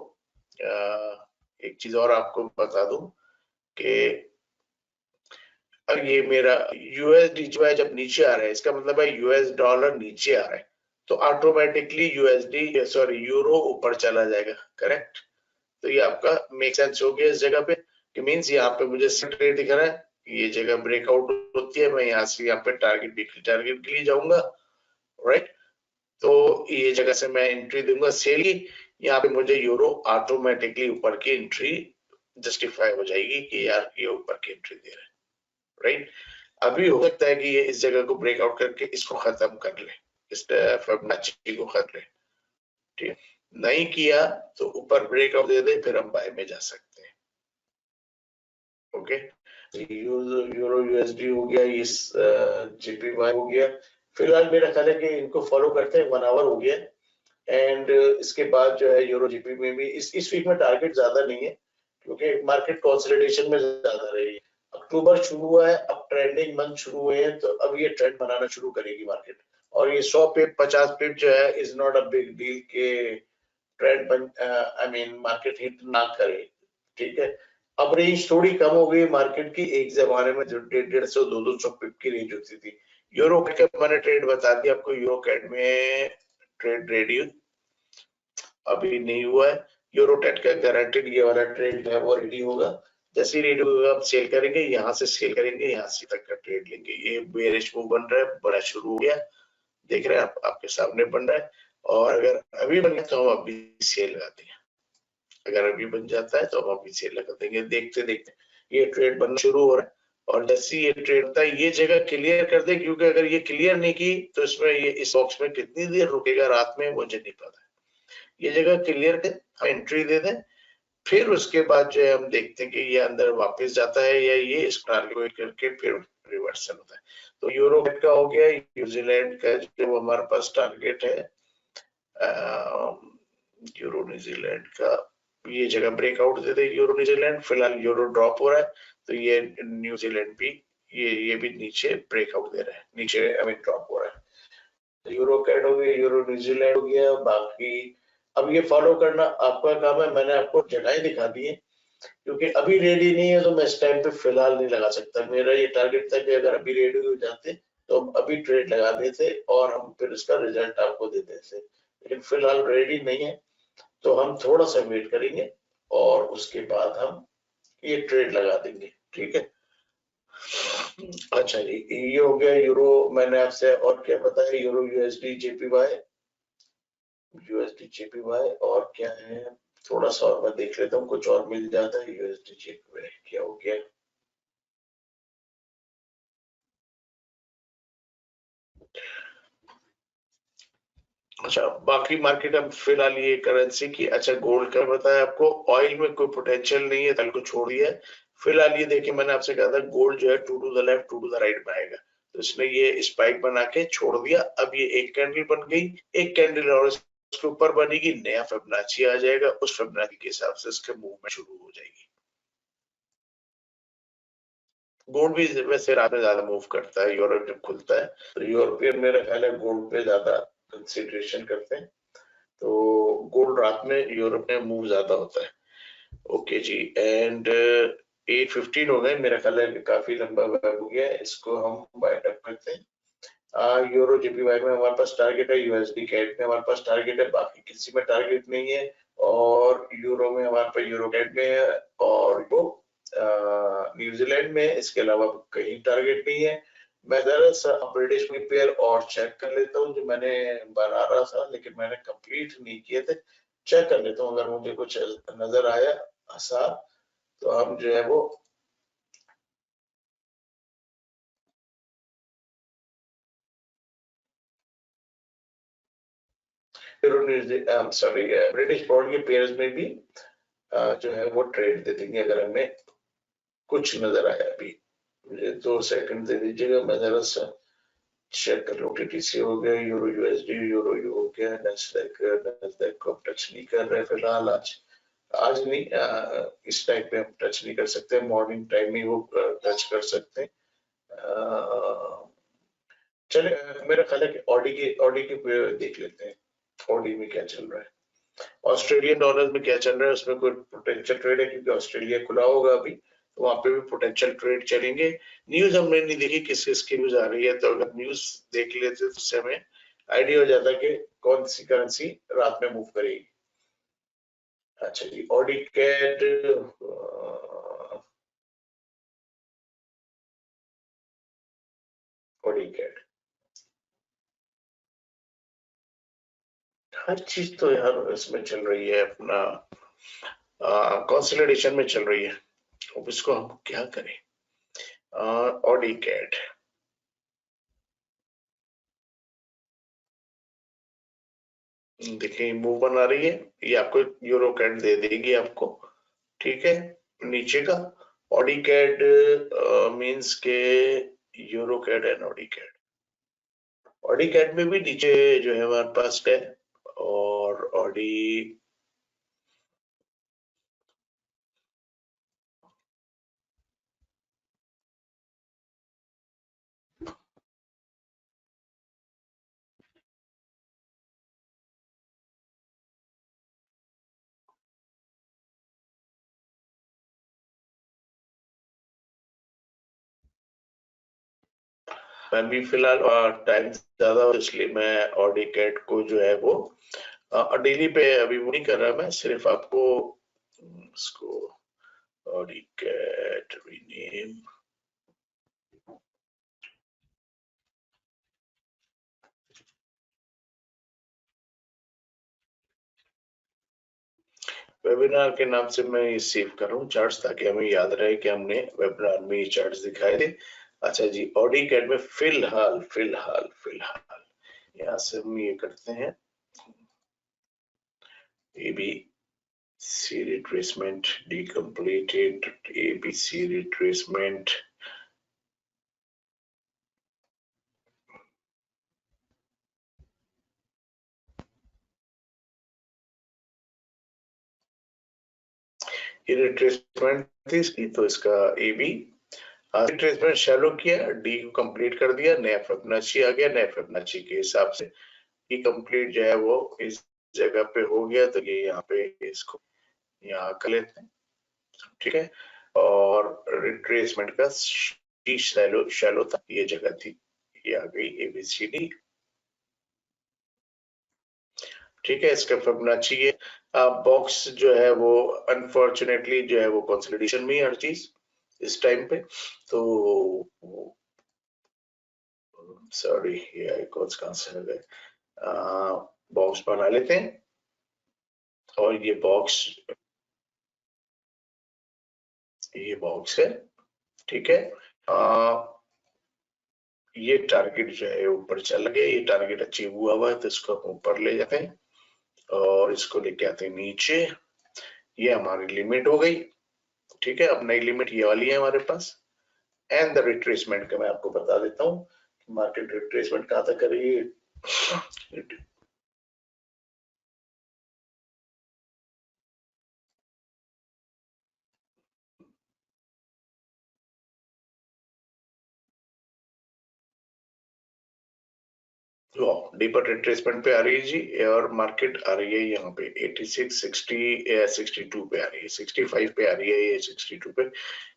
एक चीज और आपको बता दूं कि अब ये मेरा यूएसडी जो है जब नीचे आ रहा है, इसका मतलब है यूएस डॉलर नीचे आ रहा है, तो ऑटोमेटिकली यूएसडी सॉरी यूरो ऊपर चला जाएगा, करेक्ट। तो ये आपका मेक सेंस हो गया इस जगह पे, कि मींस यहाँ पे मुझे ट्रेड दिख रहा है, ये जगह ब्रेकआउट होती है, मैं यहाँ से यहाँ पे टारगेट वीकली टारगेट के लिए जाऊंगा, राइट। तो ये जगह से मैं एंट्री दूंगा सेल की, यहाँ पे मुझे यूरो ऑटोमेटिकली ऊपर की एंट्री जस्टिफाई हो जाएगी कि यार ये ऊपर की एंट्री दे रहा है, राइट। अभी हो सकता है कि ये इस जगह को ब्रेकआउट करके इसको खत्म कर ले, इस फिबोनाची को कर ले, ठीक है। नहीं किया तो ऊपर ब्रेकआउट दे दे, फिर हम बाय में जा सकते हैं। ओके, यूरो यूएसडी हो गया, इस जीपीवाई हो गया। फिलहाल मेरा ख्याल है कि इनको फॉलो करते हैं, 1 आवर हो गया एंड इसके बाद जो है यूरो जीपी में भी इस वीक में टारगेट ज्यादा नहीं है क्योंकि मार्केट कंसोलिडेशन में ज्यादा रही है। अक्टूबर शुरू हुआ है, अब ट्रेंडिंग मंथ शुरू हुए हैं, तो अब ये ट्रेंड बनाना शुरू करेगी मार्केट। और ये 100 पिप 50 पिप जो है is not a big deal के ट्रेंड बन, आई मीन मार्केट हिट ना करे, ठीक है। अब रेंज थोड़ी कम हो गई मार्केट की, एक जमाने में जो 150 200 पिप की रेंज होती थी। यूरो कैट का मैंने ट्रेड बता दिया आपको, यूरो कैट में ट्रेड रेडी अभी नहीं हुआ है। यूरोटेट का गारंटेड ये वाला ट्रेड जो है वो रेडी होगा, जैसे रेडी होगा हम सेल करेंगे, यहाँ से सेल करेंगे, यहाँ से तक का ट्रेड लेंगे। ये बेरिश मूव बन रहा है, बड़ा शुरू हो गया, देख रहे हैं आप, आपके सामने बन रहा है। और अगर अभी बन गया तो हम अभी सेल लगाते हैं, अगर अभी बन जाता है तो हम अभी सेल लगा देंगे। देखते देखते ये ट्रेड बनना शुरू हो रहा है, और जैसे ये ट्रेड होता है ये जगह क्लियर कर दे, क्योंकि अगर ये क्लियर नहीं की तो इसमें ये इस बॉक्स में कितनी देर रुकेगा रात में मुझे नहीं पता। ये जगह क्लियर कर हम एंट्री दे दें, फिर उसके बाद जो है हम देखते हैं कि ये अंदर वापस जाता है या ये इस टारगेट करके फिर रिवर्सल होता है। तो यूरो का हो गया, न्यूजीलैंड का जो हमारे पास टारगेट है, यूरो न्यूजीलैंड का ये जगह ब्रेकआउट दे दे यूरो न्यूजीलैंड। फिलहाल यूरो ड्रॉप हो रहा है, तो ये न्यूजीलैंड भी ये भी नीचे ब्रेकआउट दे रहा है, नीचे आई मीन ड्रॉप हो रहा है। यूरो कैट हो गया, यूरो न्यूजीलैंड हो गया, बाकी अब ये फॉलो करना आपका काम है। मैंने आपको जगह दिखा दी है, क्योंकि अभी रेडी नहीं है तो मैं इस टाइम पे फिलहाल नहीं लगा सकता। मेरा ये टारगेट था कि अगर अभी रेडी हो जाते तो हम अभी ट्रेड लगा देते और हम फिर इसका रिजल्ट आपको दे देते, लेकिन फिलहाल रेडी नहीं है तो हम थोड़ा सा वेट करेंगे और उसके बाद हम ये ट्रेड लगा देंगे, ठीक है। अच्छा जी, ये हो गया यूरो, मैंने आपसे और क्या बताया, euro USD JPY, USD JPY और क्या है, थोड़ा सा और मैं देख लेता हूँ, कुछ और मिल जाता है। यूएसडी जेपीवाई क्या हो गया, अच्छा बाकी मार्केट अब फिलहाल ये करेंसी की। अच्छा गोल्ड का बताया आपको, ऑयल में कोई पोटेंशियल नहीं है, कल को छोड़ दिया है फिलहाल। ये देखिए मैंने आपसे कहा था गोल्ड जो है two to the left two to the right में आएगा, तो इसने ये स्पाइक बना के छोड़ दिया। अब ये एक कैंडल बन गई, एक कैंडल और इसके ऊपर बनेगी, नया फिबोनाची आ जाएगा, उस फिबोनाची के हिसाब से इसके मूवमेंट शुरू हो जाएगी। गोल्ड भी वैसे रात में ज्यादा मूव करता है, यूरोप जब खुलता है तो यूरोपियन मेरा ख्याल है गोल्ड पे ज्यादा कंसिडरेशन करते हैं, तो गोल्ड रात में यूरोप में मूव ज्यादा होता है। ओके जी, एंड 8:15 हो गए, मेरा ख्याल है कि काफी लंबा वेब हो गया है, इसको हम बाइट अप करते हैं। यूरो जीपीवाई में हमारे पास टारगेट है, यूएसडी कैट में हमारे पास टारगेट है, बाकी किसी में टारगेट नहीं है। और यूरो में हमारे पास यूरो कैट में है और वो न्यूजीलैंड में, इसके अलावा कहीं टारगेट नहीं है। मैं जरा ब्रिटिश में पेयर और चेक कर लेता हूँ, जो मैंने बना रहा था लेकिन मैंने कंप्लीट नहीं किए थे, चेक कर लेता हूँ, अगर मुझे कुछ नजर आया आसान तो हम जो है वो सॉरी ब्रिटिश पाउंड के पेयर्स में भी जो है वो ट्रेड दे देंगे अगर हमें कुछ नजर आया। अभी मुझे 2 सेकंड दे दीजिएगा, मैं जरा सा चेक कर लूं। टीटीसी हो गया, यूरो यूएसडी, यूरो यू हो गया, नस्डैक को टच नहीं कर रहे फिलहाल, आज आज नहीं, इस टाइम पे हम टच नहीं कर सकते, मॉर्निंग टाइम में वो टच कर सकते हैं। चले मेरा ख्याल है कि ऑडी के देख लेते हैं, ऑडी में क्या चल रहा है, ऑस्ट्रेलियन डॉलर में क्या चल रहा है, उसमें कोई पोटेंशियल ट्रेड है, क्योंकि ऑस्ट्रेलिया खुला होगा अभी, तो वहां पे भी पोटेंशियल ट्रेड चलेंगे। न्यूज हमने नहीं देखी किस किस की न्यूज आ रही है, तो अगर न्यूज देख लेते तो उससे हमें आइडिया हो जाता कि कौन सी करेंसी रात में मूव करेगी। अच्छा जी, ऑडी कैट, ऑडी कैट, हर चीज तो यार इसमें चल रही है अपना, कंसोलिडेशन में चल रही है, अब इसको हम क्या करें। ऑडी कैट, देखिए मूव बना रही है, ये आपको यूरो कैट दे देगी आपको, ठीक है। नीचे का ऑडी कैट मीन्स के यूरो कैट एंड ऑडी कैट, ऑडी कैट में भी नीचे जो है हमारे पास है, और ऑडी मैं भी फिलहाल टाइम ज्यादा हो इसलिए मैं ऑडी कैट को जो है वो डेली पे अभी वो नहीं कर रहा, मैं सिर्फ आपको इसको ऑडी कैट रीनेम, वेबिनार के नाम से मैं ये सेव कर रहा हूँ चार्ट्स, ताकि हमें याद रहे कि हमने वेबिनार में ये चार्ट्स दिखाए थे। अच्छा जी, ऑडी कैट में फिलहाल फिलहाल फिलहाल यहाँ से हम ये करते हैं ABC retracement decompleted, ABC retracement, ये रिट्रेसमेंट थी इसकी, तो इसका AB रिट्रेसमेंट शैलो किया, डी को कंप्लीट कर दिया, नया फिबोनाची आ गया, नया फिबोनाची के हिसाब से ये कंप्लीट जो है वो इस जगह पे हो गया, तो ये यहाँ पे इसको यहाँ कर लेते हैं, ठीक है। और रिट्रेसमेंट का शैलो शैलो था, ये जगह थी, ये आ गई ABCD, ठीक है। इसका फिबोनाची ये बॉक्स जो है वो अनफॉर्चुनेटली जो है वो कंसोलिडेशन में हर चीज इस टाइम पे, तो सॉरी ये आइकॉन्स कहां से आ गए, बॉक्स बना लेते हैं, और ये बॉक्स है, ठीक है। ये टारगेट जो है ऊपर चल गया, ये टारगेट अचीव हुआ हुआ है, तो इसको हम ऊपर ले जाते हैं और इसको लेके आते हैं नीचे, ये हमारी लिमिट हो गई, ठीक है। अब नई लिमिट ये वाली है हमारे पास, एंड द रिट्रेसमेंट का मैं आपको बता देता हूँ, मार्केट रिट्रेसमेंट कहाँ तक करेगी। डीपर रिट्रेसमेंट पे आ रही है जी, और मार्केट आ रही है यहाँ पे 86 60 62 पे आ रही है, 65 पे आ रही है, ये 62 पे,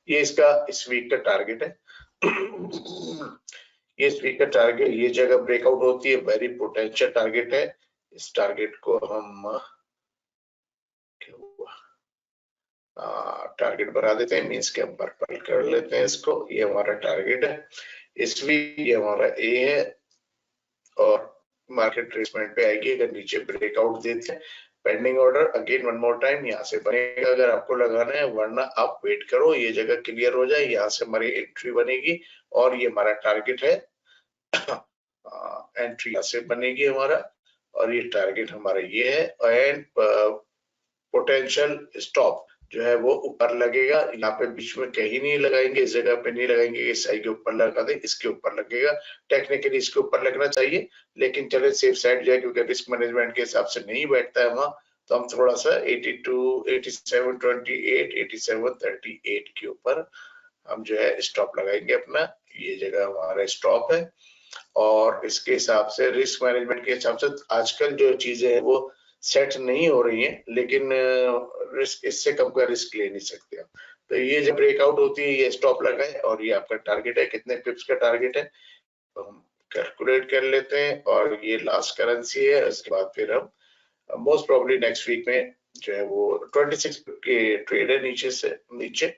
ये इसका इस वीक का टारगेट है। ये इस वीक का टारगेट, ये जगह ब्रेकआउट होती है, वेरी पोटेंशियल टारगेट है, इस टारगेट को हम क्या हुआ टारगेट बना देते हैं, मीन्स के हम पर्पल कर लेते हैं इसको, ये हमारा टारगेट है इस वीक, ये हमारा ए है, और मार्केट ट्रेसमेंट पे आएगी अगर नीचे ब्रेकआउट देते हैं, pending order again one more time यहाँ से बनेगा अगर आपको लगाना है, वरना आप वेट करो ये जगह क्लियर हो जाए, यहाँ से हमारी एंट्री बनेगी, और ये हमारा टारगेट है। एंट्री यहाँ से बनेगी हमारा, और ये टारगेट हमारा ये है, एंड पोटेंशियल स्टॉप जो है वो ऊपर लगेगा, यहाँ पे बीच में कहीं नहीं लगाएंगे, इस जगह पे नहीं लगाएंगे, इस साइड के ऊपर लगा दे, इसके ऊपर लगेगा, टेक्निकली इसके ऊपर लगना चाहिए, लेकिन चले सेफ साइड जाए, क्योंकि रिस्क मैनेजमेंट के हिसाब से नहीं बैठता है वहां, तो हम थोड़ा सा 82 87 28 87 38 के ऊपर हम जो है स्टॉप लगाएंगे अपना, ये जगह हमारा स्टॉप है। और इसके हिसाब से रिस्क मैनेजमेंट के हिसाब से आजकल जो चीजें हैं वो सेट नहीं हो रही है, लेकिन रिस्क इससे कम का रिस्क ले नहीं सकते आप, तो ये जब ब्रेकआउट होती है ये स्टॉप लगाए, और ये आपका टारगेट है, कितने पिप्स का टारगेट है तो हम कैलकुलेट कर लेते हैं, और ये लास्ट करेंसी है, उसके बाद फिर हम मोस्ट प्रोबेबली नेक्स्ट वीक में जो है वो 26 के ट्रेड है नीचे से नीचे,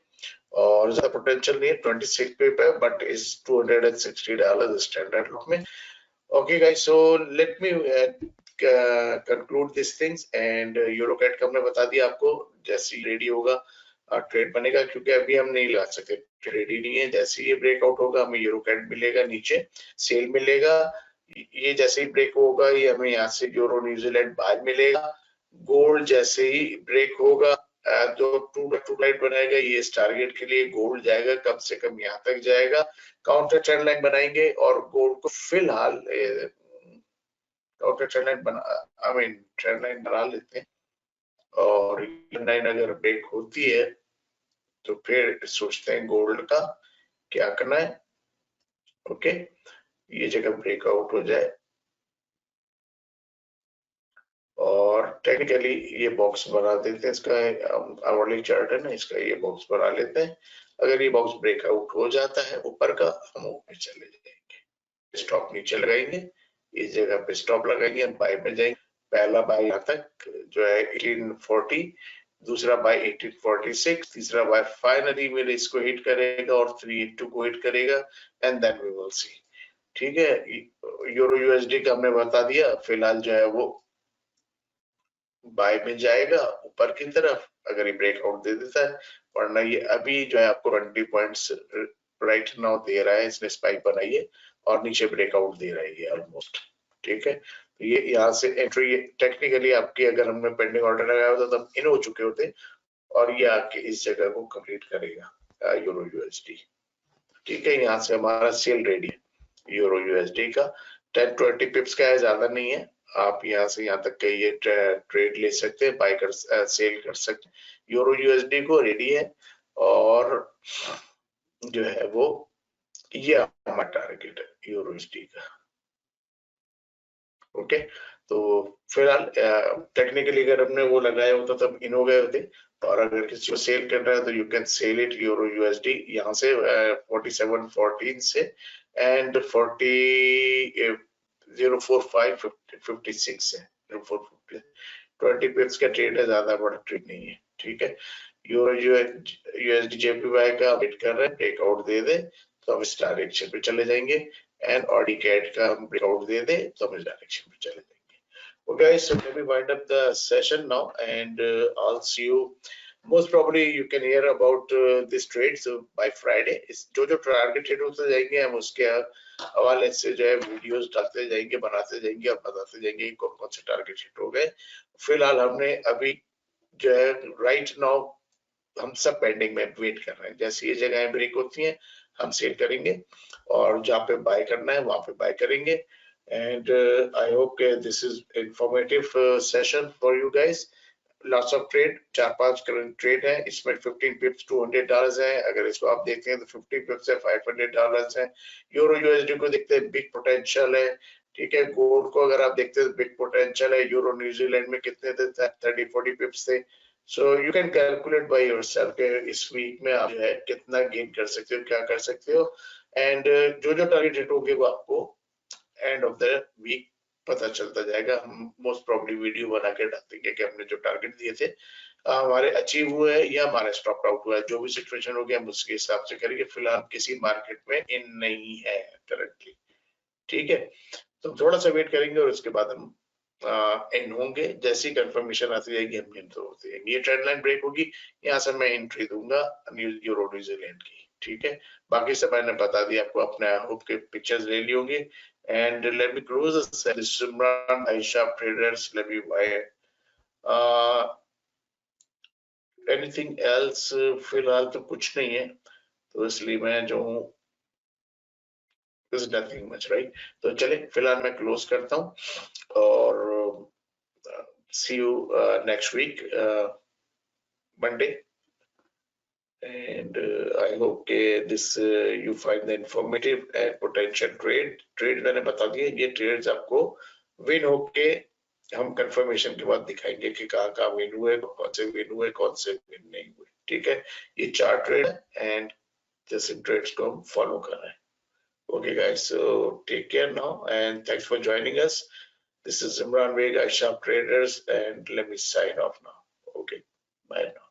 और ज्यादा पोटेंशियल नहीं है 26 पे, बट इज $260 स्टैंडर्ड लुक में। Okay guys, so let me conclude these things, and यूरोकैट का हमने बता दिया आपको, जैसे रेडी होगा ट्रेड बनेगा, क्योंकि अभी हम नहीं लगा सकते, रेडी नहीं है। जैसे ये ब्रेकआउट होगा हमें यूरो कैड मिलेगा, नीचे सेल मिलेगा। ये जैसे ही ब्रेक होगा ये हमें यहाँ से यूरो न्यूजीलैंड बाय मिलेगा। गोल्ड जैसे ही ब्रेक होगा जो टू लाइट बनाएगा, ये इस टारगेट के लिए गोल्ड जाएगा, कम से कम यहाँ तक जाएगा। काउंटर ट्रेंड लाइन बनाएंगे और गोल्ड को फिलहाल counter trend line trend line बना लेते हैं, और लाइन अगर ब्रेक होती है तो फिर सोचते हैं गोल्ड का क्या करना है। ओके, ये जगह ब्रेकआउट हो जाए और टेक्निकली ये बॉक्स बना देते हैं, इसका आवरली चार्ट है ना, इसका ये बॉक्स बना लेते हैं। अगर ये बॉक्स ब्रेकआउट हो जाता है ऊपर का, हम ऊपर चले जाएंगे, स्टॉप नीचे लगाएंगे, इस जगह पे स्टॉप लगाएंगे, हम बाय में जाएंगे। पहला बाय यहाँ तक जो है 1840, दूसरा बाय 1846, तीसरा बाय फाइनली मेरे इसको हिट करेगा और 382 को हिट करेगा, and then we will see. ठीक है, यूरो यूएसडी का हमने बता दिया, फिलहाल जो है वो बाय में जाएगा ऊपर की तरफ अगर ये ब्रेकआउट दे देता है, वरना ये अभी जो है आपको 20 पॉइंट्स राइट नाउ दे रहा है, इसने स्पाइक बनाई है और नीचे ब्रेकआउट दे रहा है ये ऑलमोस्ट। ठीक है, तो ये यहाँ से एंट्री टेक्निकली आपकी अगर हमने पेंडिंग ऑर्डर लगाया होता तो हम इन हो चुके होते, और ये आके इस जगह को कंप्लीट करेगा यूरो यूएसडी। ठीक है, यहाँ से हमारा सेल रेडी है यूरो यूएसडी का। 10-20 पिप्स का है, ज्यादा नहीं है। आप यहाँ से यहाँ तक के ये ट्रेड ले सकते हैं, बाय कर सेल कर सकते हैं। यूरो यूएसडी को रेडी है, और जो है वो ये हमारा टारगेट है यूरो यूएसडी का। ओके, तो फिलहाल टेक्निकली अगर हमने वो लगाया होता तब इन हो गए होते, और अगर किसी को सेल करना है तो you can sell it euro USD यहाँ से 47.14 से एंड 0.4556 से 0.450 20 पिप्स का ट्रेड है, ज्यादा बड़ा ट्रेड नहीं है। ठीक है, यूरो यूएसडी जेपीवाई का वेट कर रहे हैं, ब्रेकआउट दे दे तो हम इस डायरेक्शन पे चले जाएंगे, एंड ऑडी कैट का हम ब्रेकआउट दे दे तो हम इस डायरेक्शन पे चले जाएंगे। Okay guys, so let me wind up the session now, and I'll see you. Most probably you can hear about this trade so by Friday. इस जो टारगेट हिट होते जाएंगे हम उसके हवाले से जो है वीडियोस डालते जाएंगे, बनाते जाएंगे और बताते जाएंगे कौन कौन से टारगेट हिट हो गए। फिलहाल हमने अभी जो है राइट नाउ हम सब पेंडिंग में वेट कर रहे हैं, जैसे ये जगह ब्रेक होती हैं हम सेल करेंगे, और जहाँ पे बाय करना है वहां पे बाय करेंगे। And I hope this is informative session for you guys. Lots of trade, 4-5 current trade है, इसमें 15 पिप्स $200 है, अगर इसको आप देखते हैं तो 50 पिप्स है $500 है। यूरो यूएसडी को देखते हैं बिग पोटेंशियल है। ठीक है, गोल्ड को अगर आप देखते हैं बिग पोटेंशियल है। यूरो न्यूजीलैंड में कितने थे, 30-40 पिप्स थे। So you can calculate by yourself इस वीक में आप जो है कितना गेन कर सकते हो, क्या कर सकते हो, एंड जो टारगेट हिट होंगे वो आपको एंड ऑफ द वीक पता चलता जाएगा। हम मोस्ट प्रोबेबली वीडियो बना के डाल देंगे कि हमने जो टारगेट दिए थे हमारे अचीव हुए हैं या हमारे स्टॉप आउट हुआ है, जो भी सिचुएशन हो गया हम उसके हिसाब से करेंगे। फिलहाल किसी मार्केट में इन नहीं है करंटली। ठीक है, तो थोड़ा सा वेट करेंगे और उसके बाद हम इन होंगे। जैसी कंफर्मेशन आती जाएगी हम इन तो होते हैं। ये ट्रेंड लाइन ब्रेक होगी, यहाँ से मैं एंट्री दूंगा यूरो न्यूजीलैंड की। ठीक है, बाकी सब मैंने बता दिया आपको, अपने होप के पिक्चर्स ले ली होंगी। And let me close this. Simran Aisha Traders. Let me buy anything else. फिलहाल तो कुछ नहीं है, तो इसलिए मैं जो हूँ nothing much, right? तो चले फिलहाल मैं क्लोज करता हूँ और see you next week Monday. And I hope this you find the informative and potential trade मैंने बता दिया। ये ट्रेड्स आपको विन होके हम कंफर्मेशन के बाद दिखाएंगे कि कहाँ विन हुए, कौन से विन हुए, कौन से विन नहीं हुए। ठीक है, ये 4 ट्रेड है एंड जैसे ट्रेड्स को हम फॉलो कर रहे हैं। Okay guys, so take care now and thanks for joining us. This is Imran Beg, iSharp Traders, and let me sign off now. Okay, bye now.